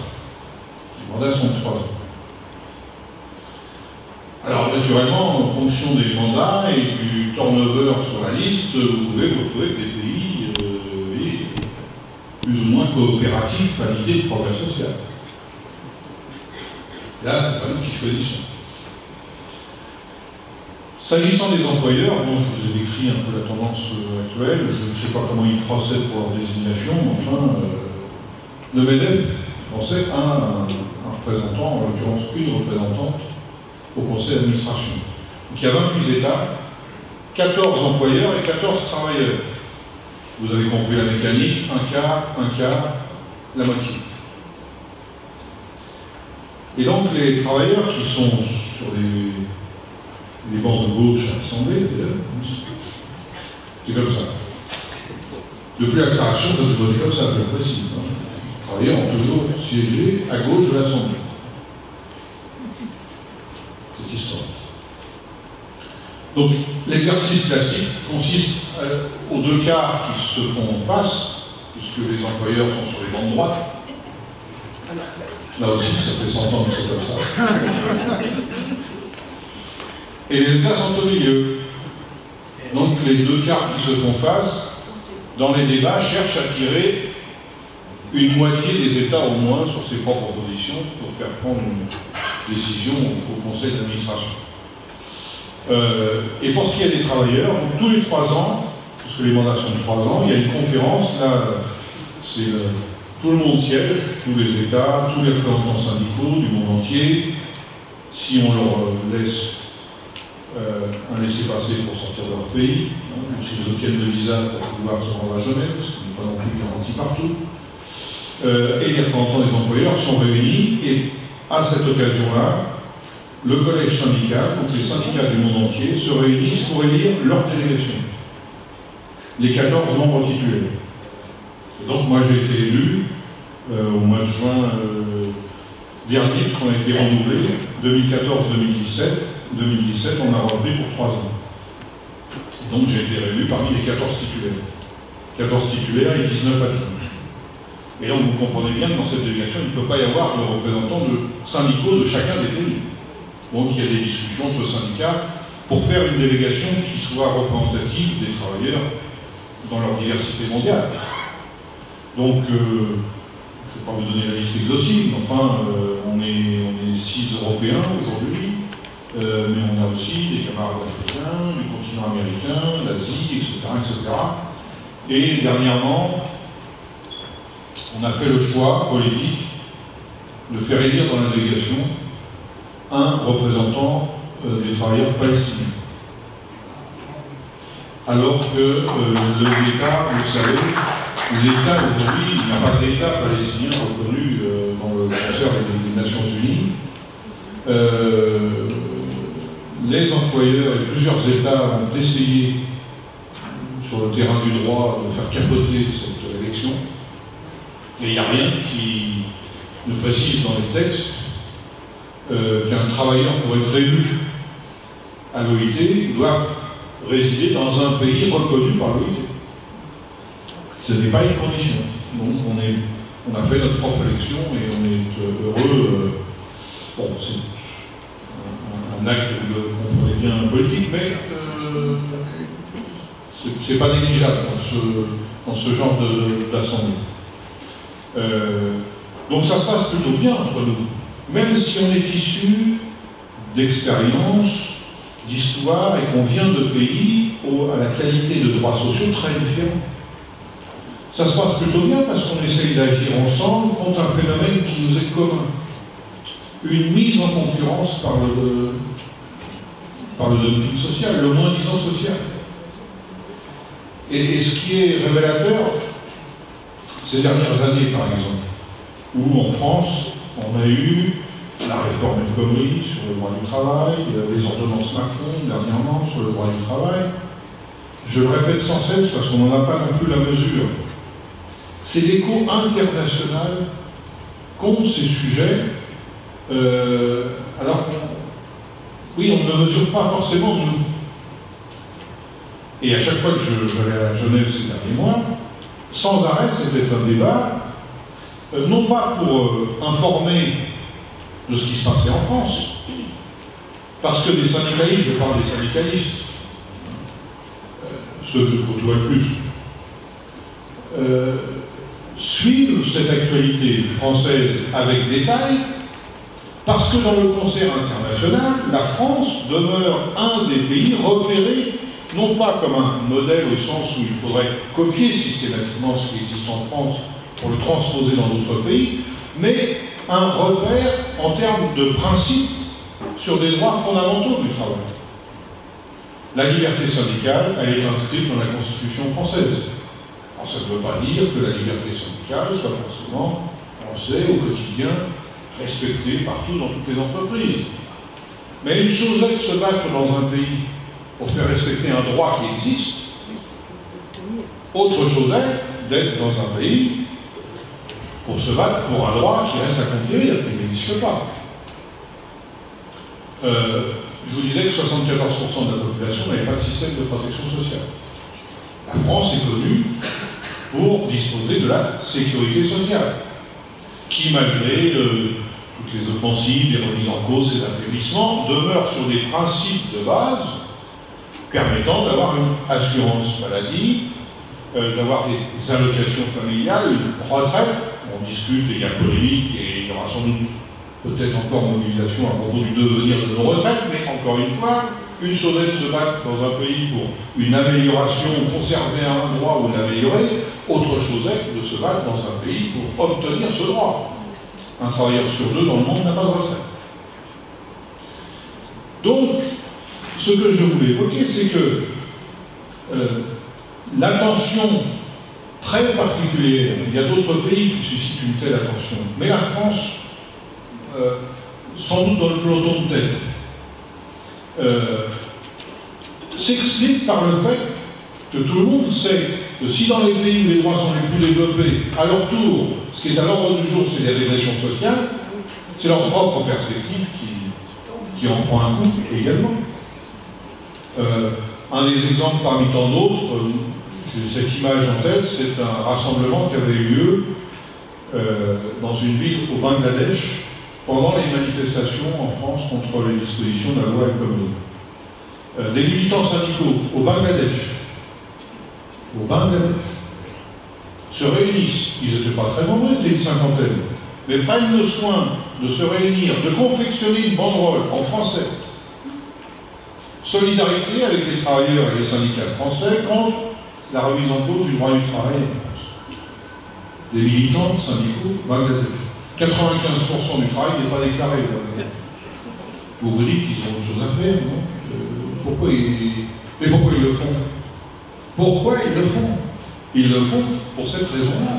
Les mandats sont de 3 ans. Alors naturellement, en fonction des mandats et du turnover sur la liste, vous pouvez vous retrouver avec des pays plus ou moins coopératifs à l'idée de progrès social. Là, c'est pas nous qui choisissons. S'agissant des employeurs, bon, je vous ai décrit un peu la tendance actuelle, je ne sais pas comment ils procèdent pour leur désignation, mais enfin, le MEDEF français a un représentant, en l'occurrence une représentante, au conseil d'administration. Donc il y a 28 États, 14 employeurs et 14 travailleurs. Vous avez compris la mécanique, un quart, la moitié. Et donc les travailleurs qui sont sur les bancs de gauche à l'Assemblée, c'est comme ça. Depuis la création, ça a toujours été comme ça, je le précise. Les travailleurs ont toujours siégé à gauche de l'Assemblée. Cette histoire. Donc l'exercice classique consiste aux deux quarts qui se font face, puisque les employeurs sont sur les bancs de droite. Là aussi, ça fait 100 ans que c'est comme ça. Et les États sont au milieu. Donc les deux quarts qui se font face, dans les débats, cherchent à tirer une moitié des États au moins sur ses propres positions pour faire prendre une décision au conseil d'administration. Et pour ce qui est des travailleurs, donc, tous les 3 ans, parce que les mandats sont de 3 ans, il y a une conférence, là, c'est tout le monde siège, tous les États, tous les représentants syndicaux du monde entier, si on leur laisse un laissez-passer pour sortir de leur pays, ou s'ils obtiennent le visa pour pouvoir se rendre à Genève, ce qui n'est pas non plus garanti partout. Et les représentants des employeurs sont réunis, et à cette occasion-là, le collège syndical, donc les syndicats du monde entier, se réunissent pour élire leur délégation, les 14 membres titulaires. Et donc moi j'ai été élu au mois de juin dernier, puisqu'on a été renouvelé, 2014-2017. 2017, on a repris pour 3 ans. Et donc j'ai été réélu parmi les 14 titulaires. 14 titulaires et 19 adjoints. Et donc vous comprenez bien que dans cette délégation, il ne peut pas y avoir de représentants de syndicaux de chacun des pays. Donc il y a des discussions entre syndicats pour faire une délégation qui soit représentative des travailleurs dans leur diversité mondiale. Donc, je ne vais pas vous donner la liste exhaustive, mais enfin, on est 6 Européens aujourd'hui, mais on a aussi des camarades africains, du continent américain, l'Asie, etc., etc. Et dernièrement, on a fait le choix politique de faire élire dans la délégation un représentant des travailleurs palestiniens. Alors que l'État, vous savez, l'État aujourd'hui, il n'y a pas d'État palestinien reconnu dans le concert des Nations Unies. Les employeurs et plusieurs États ont essayé, sur le terrain du droit, de faire capoter cette élection. Mais il n'y a rien qui ne précise dans les textes qu'un travailleur pour être élu à l'OIT doit résider dans un pays reconnu par l'OIT. Ce n'est pas une condition. Donc on a fait notre propre élection et on est heureux. Bon, c'est un acte, vous le comprenez bien, politique, mais c'est pas négligeable dans ce genre d'assemblée. Donc ça se passe plutôt bien entre nous, même si on est issu d'expériences, d'histoire et qu'on vient de pays à la qualité de droits sociaux très différents. Ça se passe plutôt bien parce qu'on essaye d'agir ensemble contre un phénomène qui nous est commun. Une mise en concurrence par le dumping social, le moins-disant social. Et ce qui est révélateur, ces dernières années par exemple, où en France, on a eu la réforme El Khomri sur le droit du travail, les ordonnances Macron dernièrement sur le droit du travail. Je le répète sans cesse parce qu'on n'en a pas non plus la mesure. C'est l'écho international qu'ont ces sujets, alors oui, on ne mesure pas forcément nous. Et à chaque fois que je vais à Genève ces derniers mois, sans arrêt, c'était un débat, non pas pour informer de ce qui se passait en France, parce que des syndicalistes, je parle des syndicalistes, ceux que je côtoie le plus, suivent cette actualité française avec détail, parce que dans le concert international, la France demeure un des pays repérés, non pas comme un modèle au sens où il faudrait copier systématiquement ce qui existe en France pour le transposer dans d'autres pays, mais un repère en termes de principes sur des droits fondamentaux du travail. La liberté syndicale, elle est inscrite dans la Constitution française. Alors ça ne veut pas dire que la liberté syndicale soit forcément pensée au quotidien, respectée partout dans toutes les entreprises. Mais une chose est de se battre dans un pays pour faire respecter un droit qui existe, autre chose est d'être dans un pays pour se battre pour un droit qui reste à conquérir, qui n'existe pas. je vous disais que 74% de la population n'avait pas de système de protection sociale. La France est connue pour disposer de la sécurité sociale, qui, malgré toutes les offensives, les remises en cause, ces affaiblissements, demeure sur des principes de base permettant d'avoir une assurance maladie, d'avoir des allocations familiales, une retraite. On discute, il y a polémique et il y aura sans doute peut-être encore mobilisation à propos du devenir de nos retraites, mais encore une fois, une chose est de se battre dans un pays pour une amélioration, conserver un droit ou l'améliorer, autre chose est de se battre dans un pays pour obtenir ce droit. Un travailleur sur deux dans le monde n'a pas de retraite. Donc, ce que je voulais évoquer, c'est que l'attention très particulière, il y a d'autres pays qui suscitent une telle attention, mais la France, sans doute dans le peloton de tête, s'explique par le fait que tout le monde sait que si dans les pays où les droits sont les plus développés, à leur tour, ce qui est à l'ordre du jour, c'est les régressions sociales, c'est leur propre perspective qui en prend un coup également. Un des exemples parmi tant d'autres, j'ai cette image en tête, c'est un rassemblement qui avait eu lieu dans une ville au Bangladesh pendant les manifestations en France contre les dispositions de la loi El Khomri. Des militants syndicaux au Bangladesh, se réunissent, ils n'étaient pas très nombreux, ils étaient une cinquantaine, mais prennent le soin de se réunir, de confectionner une banderole en français. Solidarité avec les travailleurs et les syndicats français contre la remise en cause du droit du travail en France. Des militants syndicaux Bangladesh. 95% du travail n'est pas déclaré au Bangladesh. Vous vous dites qu'ils ont autre chose à faire, non? Mais pourquoi ils le font? Pourquoi ils le font? Ils le font pour cette raison-là.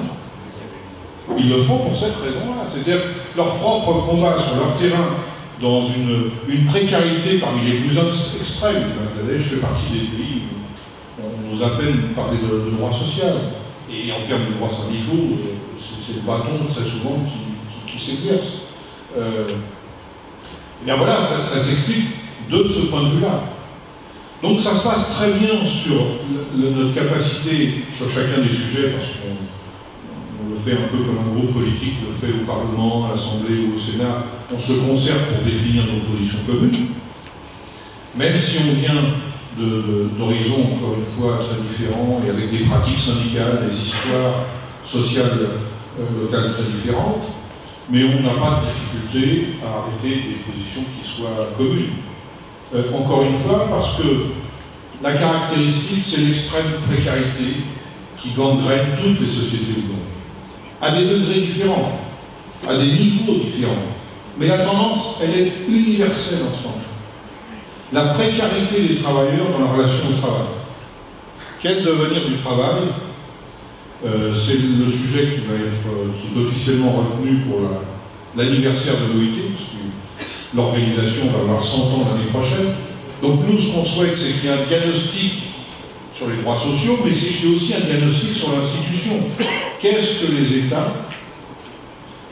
Ils le font pour cette raison-là. C'est-à-dire leur propre combat sur leur terrain dans une précarité parmi les plus extrêmes. Le Bangladesh fait partie des pays où on nous appelle parler de droit social. Et en termes de droits syndicaux, c'est le bâton très souvent qui s'exerce. Et bien voilà, ça s'explique de ce point de vue-là. Donc ça se passe très bien sur notre capacité sur chacun des sujets, parce qu'on le fait un peu comme un groupe politique le fait au Parlement, à l'Assemblée ou au Sénat. On se concerte pour définir nos positions communes. Même si on vient d'horizons, encore une fois, très différents, et avec des pratiques syndicales, des histoires sociales locales très différentes, mais on n'a pas de difficulté à arrêter des positions qui soient communes. Encore une fois, parce que la caractéristique, c'est l'extrême précarité qui gangrène toutes les sociétés du monde, à des degrés différents, à des niveaux différents. Mais la tendance, elle est universelle ensemble. La précarité des travailleurs dans la relation au travail. Quel devenir du travail? C'est le sujet qui est officiellement retenu pour l'anniversaire de l'OIT, parce que l'organisation va avoir 100 ans l'année prochaine. Donc nous, ce qu'on souhaite, c'est qu'il y ait un diagnostic sur les droits sociaux, mais c'est qu'il y ait aussi un diagnostic sur l'institution. Qu'est-ce que les États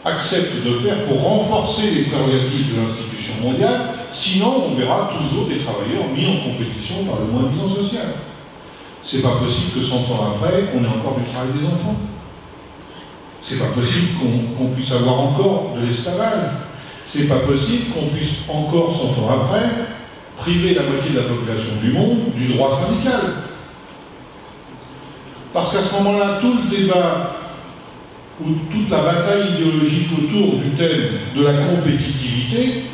acceptent de faire pour renforcer les prérogatives de l'institution mondiale? Sinon, on verra toujours des travailleurs mis en compétition par le moins-disant social. C'est pas possible que 100 ans après, on ait encore du travail des enfants. C'est pas possible qu'on puisse avoir encore de l'esclavage. C'est pas possible qu'on puisse encore 100 ans après priver la moitié de la population du monde du droit syndical. Parce qu'à ce moment-là, tout le débat ou toute la bataille idéologique autour du thème de la compétitivité,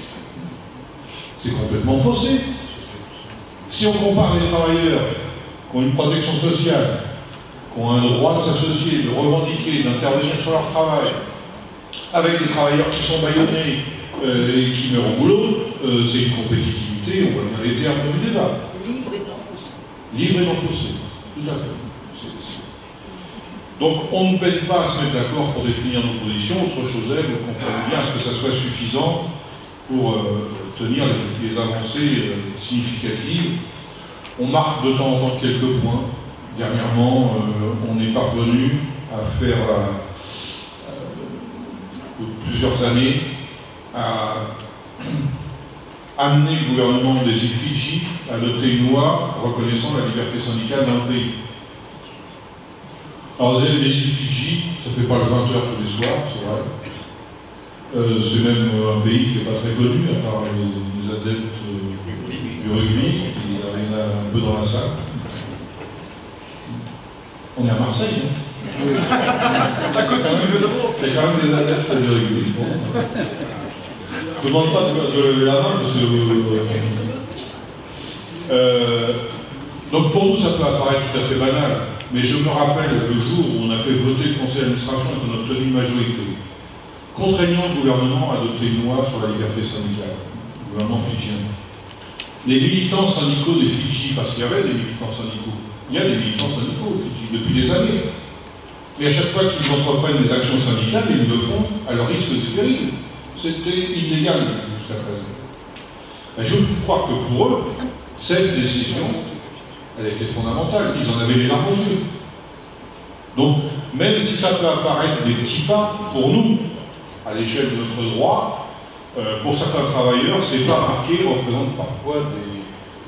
c'est complètement faussé. Si on compare les travailleurs qui ont une protection sociale, qui ont un droit de s'associer, de revendiquer, d'intervenir sur leur travail, avec des travailleurs qui sont bâillonnés et qui meurent au boulot, c'est une compétitivité, on va bien les termes du débat. Libre et non faussé. Libre et non faussé, tout à fait. Donc on ne peine pas à se mettre d'accord pour définir nos positions, autre chose est, vous comprenez bien, à ce que ça soit suffisant pour tenir les avancées significatives. On marque de temps en temps quelques points. Dernièrement, on est parvenu à faire, plusieurs années, à amené le gouvernement des îles Fidji à adopter une loi reconnaissant la liberté syndicale dans le pays. Alors, les îles Fidji, ça ne fait pas le 20h tous les soirs, c'est vrai. C'est même un pays qui n'est pas très connu, à part les adeptes du rugby, qui arrivent un peu dans la salle. On est à Marseille, hein. Il y a quand même des adeptes du rugby. Bon. Je ne demande pas de lever la main, parce que... donc pour nous, ça peut apparaître tout à fait banal, mais je me rappelle le jour où on a fait voter le conseil d'administration et qu'on a obtenu une majorité, contraignant le gouvernement à adopter une loi sur la liberté syndicale, le gouvernement fidjien. Les militants syndicaux des Fidji, parce qu'il y avait des militants syndicaux, il y a des militants syndicaux aux Fidji depuis des années. Et à chaque fois qu'ils entreprennent des actions syndicales, ils le font à leur risque et péril. C'était illégal jusqu'à présent. Et je crois que pour eux, cette décision, elle était fondamentale. Ils en avaient les larmes aux yeux. Donc, même si ça peut apparaître des petits pas pour nous, à l'échelle de notre droit, pour certains travailleurs, ces pas marqués représentent parfois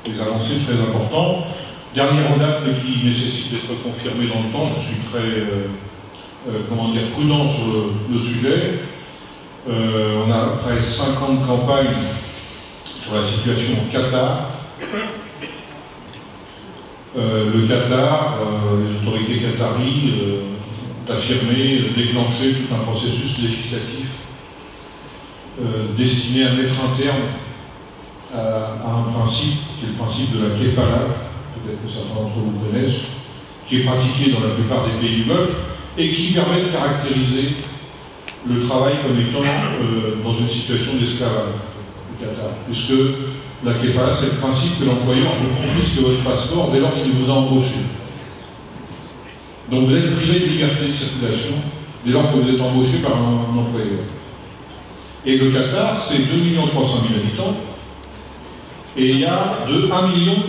des avancées très importantes. Dernière en date, mais qui nécessite d'être confirmée dans le temps, je suis très prudent sur le sujet. On a près de 50 campagnes sur la situation au Qatar. Le Qatar, les autorités qataries ont affirmé déclencher tout un processus législatif destiné à mettre un terme à un principe, qui est le principe de la kefala, peut-être que certains d'entre vous connaissent, qui est pratiqué dans la plupart des pays du Golfe et qui permet de caractériser le travail comme étant dans une situation d'esclavage au Qatar. Puisque la kefala, c'est le principe que l'employeur vous confisque votre passeport dès lors qu'il vous a embauché. Donc vous êtes privé de liberté de circulation dès lors que vous êtes embauché par un employeur. Et le Qatar, c'est 2 300 000 habitants. Et il y a 1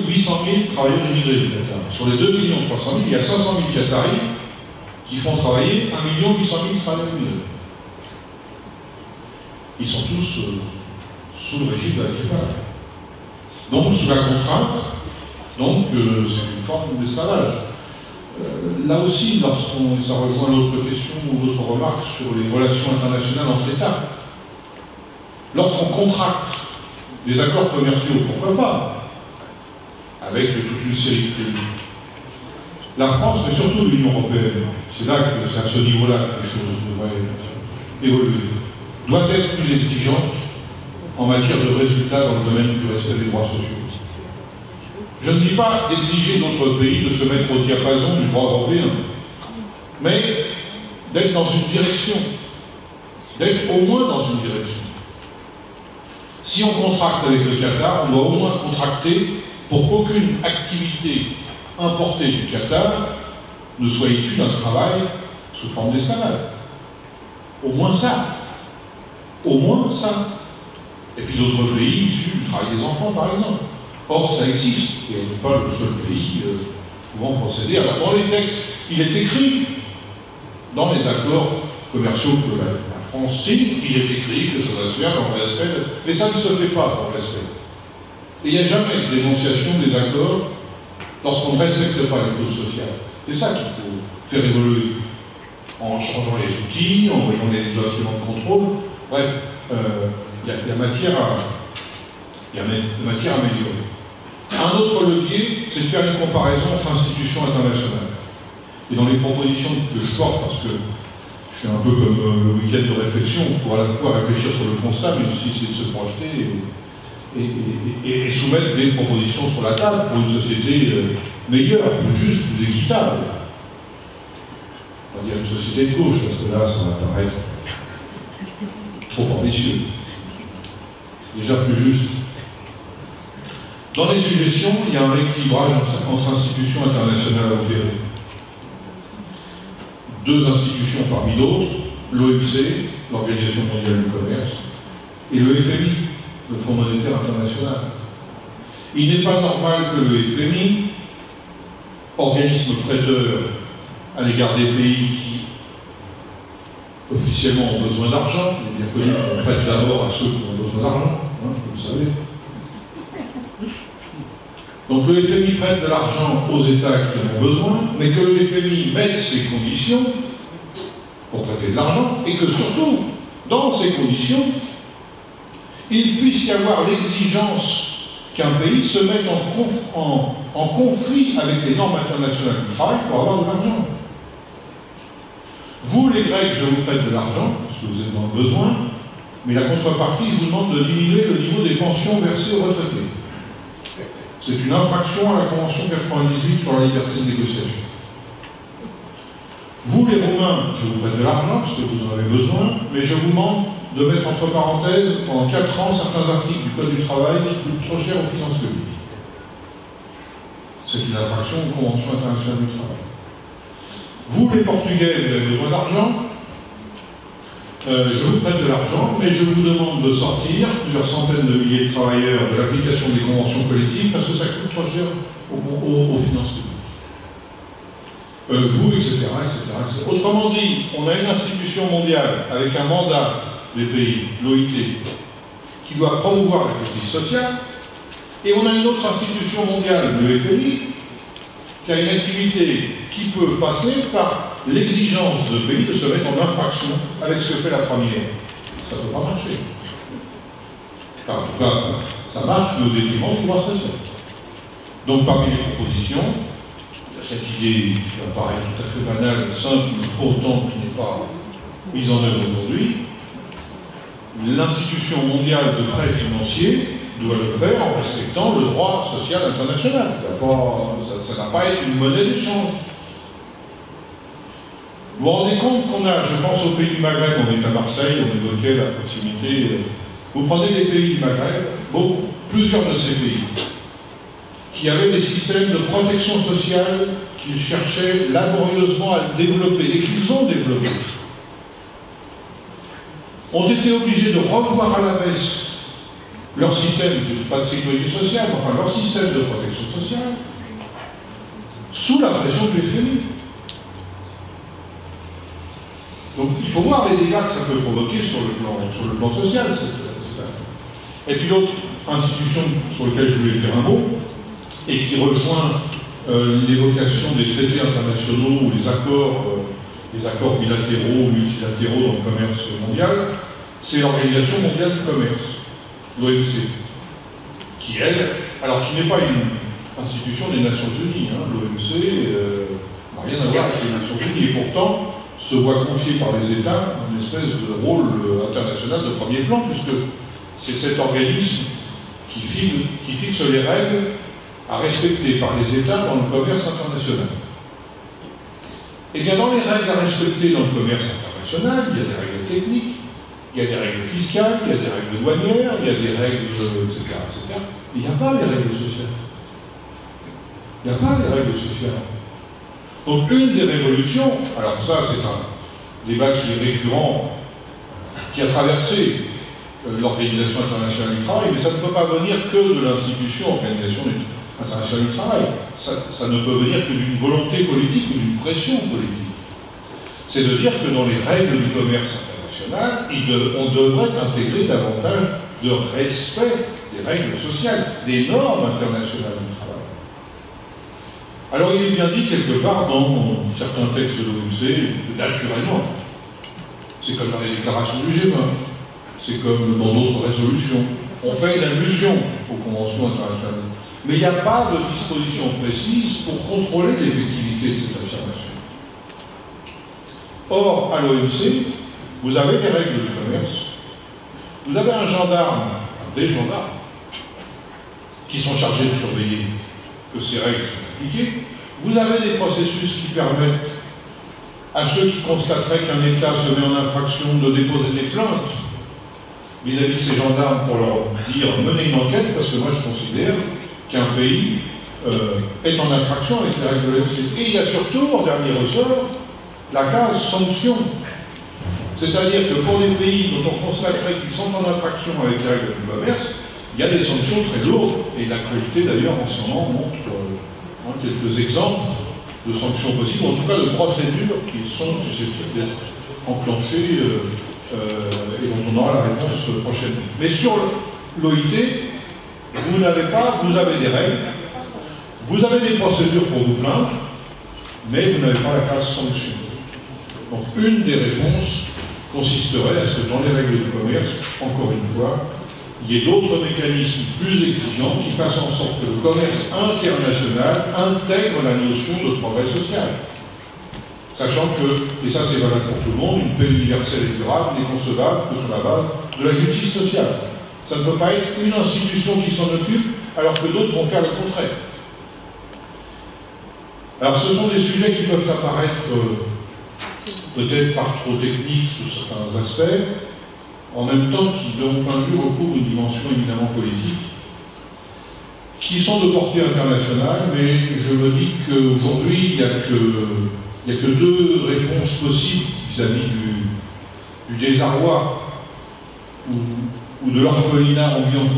800 000 travailleurs immigrés du Qatar. Sur les 2 300 000, il y a 500 000 Qataris qui font travailler 1 800 000 travailleurs immigrés. Ils sont tous sous le régime de la kefala. Donc sous la contrainte, donc c'est une forme d'esclavage. Là aussi, ça rejoint l'autre question ou l'autre remarque sur les relations internationales entre États. Lorsqu'on contracte des accords commerciaux, pourquoi pas, avec toute une série de pays. La France, mais surtout l'Union européenne, c'est là que c'est à ce niveau-là que les choses devraient évoluer, doit être plus exigeante en matière de résultats dans le domaine du respect des droits sociaux. Je ne dis pas d'exiger d'autres pays de se mettre au diapason du droit européen, mais d'être dans une direction, d'être au moins dans une direction. Si on contracte avec le Qatar, on doit au moins contracter pour qu'aucune activité importée du Qatar ne soit issue d'un travail sous forme d'esclavage. Au moins ça. Au moins ça. Et puis d'autres pays issus du travail des enfants, par exemple. Or, ça existe. Et on n'est pas le seul pays pouvant procéder. Alors, dans les textes, il est écrit, dans les accords commerciaux que la France signe, il est écrit que ça doit se faire dans le respect. Mais ça ne se fait pas dans le respect. Et il n'y a jamais de dénonciation des accords lorsqu'on ne respecte pas les clauses sociales. C'est ça qu'il faut faire évoluer. En changeant les outils, en voyant les instruments de contrôle. Bref, il y a matière à améliorer. Un autre levier, c'est de faire une comparaison entre institutions internationales. Et dans les propositions que je porte, parce que je suis un peu comme le week-end de réflexion, pour à la fois réfléchir sur le constat, mais aussi essayer de se projeter et soumettre des propositions sur la table pour une société meilleure, plus juste, plus équitable. On va dire une société de gauche, parce que là, ça va paraître trop ambitieux. Déjà plus juste. Dans les suggestions, il y a un rééquilibrage entre institutions internationales à opérer. 2 institutions parmi d'autres, l'OMC, l'Organisation mondiale du commerce, et le FMI, le Fonds monétaire international. Il n'est pas normal que le FMI, organisme prêteur à l'égard des pays qui officiellement ont besoin d'argent, il est bien connu qu'on prête d'abord à ceux qui ont besoin d'argent, hein, vous le savez. Donc le FMI prête de l'argent aux États qui en ont besoin, mais que le FMI mette ses conditions pour prêter de l'argent, et que surtout, dans ces conditions, il puisse y avoir l'exigence qu'un pays se mette en conflit avec les normes internationales du travail pour avoir de l'argent. Vous, les Grecs, je vous prête de l'argent, parce que vous êtes dans le besoin, mais la contrepartie, je vous demande de diminuer le niveau des pensions versées aux retraités. C'est une infraction à la Convention 98 sur la liberté de négociation. Vous, les Roumains, je vous prête de l'argent, parce que vous en avez besoin, mais je vous demande de mettre entre parenthèses, pendant 4 ans, certains articles du Code du travail qui coûtent trop cher aux finances publiques. C'est une infraction aux conventions internationales du travail. Vous, les Portugais, vous avez besoin d'argent, je vous prête de l'argent, mais je vous demande de sortir plusieurs centaines de milliers de travailleurs de l'application des conventions collectives parce que ça coûte trop cher aux finances publiques. Vous, etc., etc. Autrement dit, on a une institution mondiale avec un mandat des pays, l'OIT, qui doit promouvoir la justice sociale, et on a une autre institution mondiale, le FMI, qui a une activité qui peut passer par l'exigence de pays de se mettre en infraction avec ce que fait la première. Ça ne peut pas marcher. Enfin, en tout cas, ça marche au détriment du droit social. Donc, parmi les propositions, cette idée qui apparaît tout à fait banale, simple, mais autant qui n'est pas mise en œuvre aujourd'hui, l'institution mondiale de prêt financier doit le faire en respectant le droit social international. Ça n'a pas été une monnaie d'échange. Vous vous rendez compte qu'on a, je pense aux pays du Maghreb, on est à Marseille, on évoquait la proximité. Vous prenez les pays du Maghreb, plusieurs de ces pays, qui avaient des systèmes de protection sociale qu'ils cherchaient laborieusement à développer et qu'ils ont développés, ont été obligés de revoir à la baisse leur système, je ne dis pas de sécurité sociale, mais enfin leur système de protection sociale, sous la pression du FMI. Donc il faut voir les dégâts que ça peut provoquer sur le plan social. Et puis l'autre institution sur laquelle je voulais faire un mot, et qui rejoint l'évocation des traités internationaux ou les accords bilatéraux ou multilatéraux dans le commerce mondial, c'est l'Organisation mondiale du commerce, l'OMC, qui elle, alors qui n'est pas une institution des Nations Unies, hein, l'OMC n'a rien à voir avec les Nations Unies, et pourtant se voit confier par les États une espèce de rôle international de premier plan, puisque c'est cet organisme qui fixe les règles à respecter par les États dans le commerce international. Et bien dans les règles à respecter dans le commerce international, il y a des règles techniques, il y a des règles fiscales, il y a des règles douanières, il y a des règles, etc., etc. Il n'y a pas les règles sociales. Il n'y a pas les règles sociales. Donc une des révolutions, alors ça c'est un débat qui est récurrent, qui a traversé l'Organisation internationale du travail, mais ça ne peut pas venir que de l'institution Organisation internationale du travail. Ça ne peut venir que d'une volonté politique ou d'une pression politique. C'est de dire que dans les règles du commerce international, on devrait intégrer davantage de respect des règles sociales, des normes internationales du travail. Alors il est bien dit quelque part dans certains textes de l'OMC, naturellement, c'est comme dans les déclarations du G20, c'est comme dans d'autres résolutions, on fait une allusion aux conventions internationales. Mais il n'y a pas de disposition précise pour contrôler l'effectivité de cette affirmation. Or, à l'OMC, vous avez des règles de commerce, vous avez un gendarme, des gendarmes, qui sont chargés de surveiller que ces règles sont appliquées. Vous avez des processus qui permettent à ceux qui constateraient qu'un État se met en infraction de déposer des plaintes vis-à-vis de ces gendarmes pour leur dire menez une enquête, parce que moi je considère qu'un pays est en infraction avec les règles de l'OMC. Et il y a surtout, en dernier ressort, la case sanction. C'est-à-dire que pour les pays dont on constaterait qu'ils sont en infraction avec les règles du commerce, il y a des sanctions très lourdes, et l'actualité d'ailleurs en ce moment montre quelques exemples de sanctions possibles, ou en tout cas de procédures qui sont susceptibles d'être enclenchées et dont on aura la réponse prochainement. Mais sur l'OIT, vous n'avez pas, vous avez des règles, vous avez des procédures pour vous plaindre, mais vous n'avez pas la case sanction. Donc une des réponses consisterait à ce que dans les règles de commerce, encore une fois, il y ait d'autres mécanismes plus exigeants qui fassent en sorte que le commerce international intègre la notion de progrès social. Sachant que, et ça c'est valable pour tout le monde, une paix universelle et durable n'est concevable que sur la base de la justice sociale. Ça ne peut pas être une institution qui s'en occupe alors que d'autres vont faire le contraire. Alors ce sont des sujets qui peuvent apparaître peut-être par trop techniques sous certains aspects, en même temps qui, de mon point de vue, recouvrent une dimension éminemment politique, qui sont de portée internationale, mais je me dis qu'aujourd'hui, il n'y a que deux réponses possibles vis-à-vis du désarroi ou de l'orphelinat ambiant.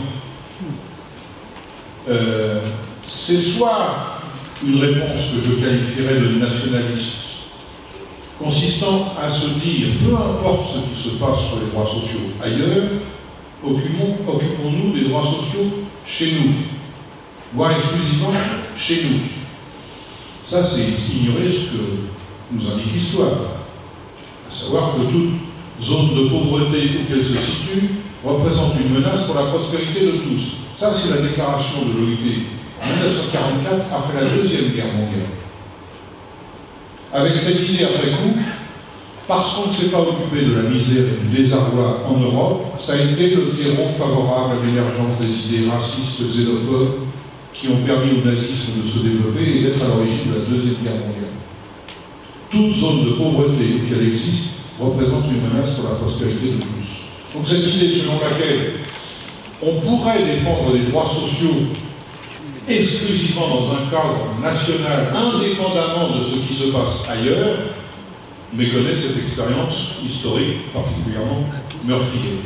C'est soit une réponse que je qualifierais de nationaliste, consistant à se dire, peu importe ce qui se passe sur les droits sociaux ailleurs, occupons-nous des droits sociaux chez nous, voire exclusivement chez nous. Ça, c'est ignorer ce que nous indique l'histoire, à savoir que toute zone de pauvreté où qu'elle se situe représente une menace pour la prospérité de tous. Ça, c'est la déclaration de l'OIT en 1944, après la Deuxième Guerre mondiale. Avec cette idée après coup, parce qu'on ne s'est pas occupé de la misère et du désarroi en Europe, ça a été le terreau favorable à l'émergence des idées racistes, xénophobes, qui ont permis au nazisme de se développer et d'être à l'origine de la Deuxième Guerre mondiale. Toute zone de pauvreté où qu'elle existe représente une menace pour la prospérité de tous. Donc cette idée selon laquelle on pourrait défendre des droits sociaux exclusivement dans un cadre national, indépendamment de ce qui se passe ailleurs, méconnaît cette expérience historique particulièrement meurtrière.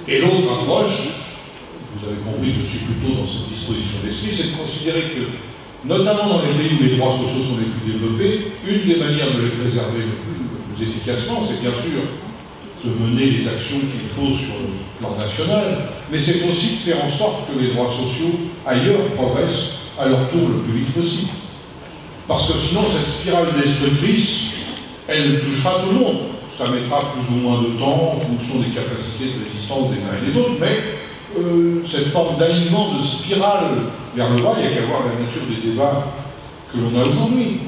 Et l'autre approche, vous avez compris que je suis plutôt dans cette disposition d'esprit, c'est de considérer que, notamment dans les pays où les droits sociaux sont les plus développés, une des manières de les préserver le plus efficacement, c'est bien sûr de mener les actions qu'il faut sur le plan national, mais c'est aussi de faire en sorte que les droits sociaux ailleurs progressent à leur tour le plus vite possible. Parce que sinon, cette spirale destructrice, elle touchera tout le monde. Ça mettra plus ou moins de temps en fonction des capacités de résistance des uns et des autres, mais cette forme d'alignement de spirale vers le bas, il n'y a qu'à voir la nature des débats que l'on a aujourd'hui.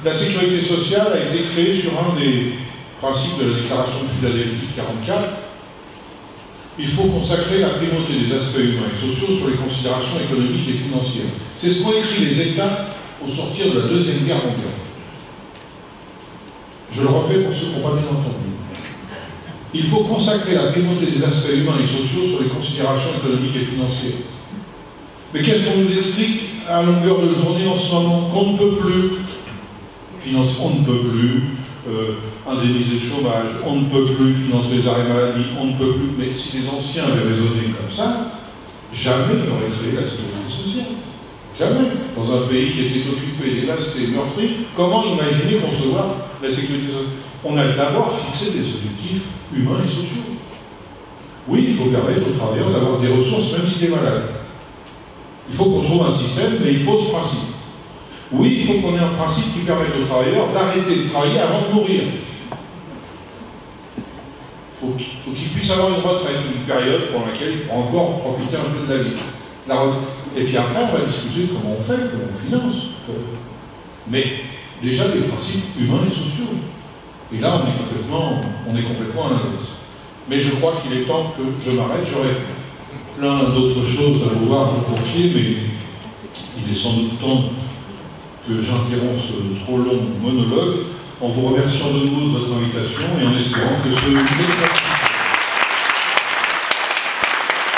La sécurité sociale a été créée sur un des principes de la déclaration de Philadelphie de 1944. Il faut consacrer la primauté des aspects humains et sociaux sur les considérations économiques et financières. C'est ce qu'ont écrit les États au sortir de la Deuxième Guerre mondiale. Je le refais pour ceux qui n'ont pas bien entendu. Il faut consacrer la primauté des aspects humains et sociaux sur les considérations économiques et financières. Mais qu'est-ce qu'on nous explique à longueur de journée en ce moment? Qu'on ne peut plus financer, on ne peut plus indemniser le chômage, on ne peut plus financer les arrêts maladie, on ne peut plus. Mais si les anciens avaient raisonné comme ça, jamais ils n'auraient créé la sécurité sociale. Jamais. Dans un pays qui était occupé, dévasté, meurtri, comment imaginer concevoir la sécurité sociale? On a d'abord fixé des objectifs humains et sociaux. Oui, il faut permettre aux travailleurs d'avoir des ressources, même s'il est malade. Il faut qu'on trouve un système, mais il faut ce principe. Oui, il faut qu'on ait un principe qui permette aux travailleurs d'arrêter de travailler avant de mourir. Il faut qu'ils puissent avoir une retraite, une période pendant laquelle ils pourront encore profiter un peu de la vie. Et puis après, on va discuter comment on fait, comment on finance. Mais déjà des principes humains et sociaux. Et là, on est complètement à l'inverse. Mais je crois qu'il est temps que je m'arrête. J'aurais plein d'autres choses à vous confier, mais il est sans doute temps que j'interromps ce trop long monologue en vous remerciant de nouveau de votre invitation et en espérant que ce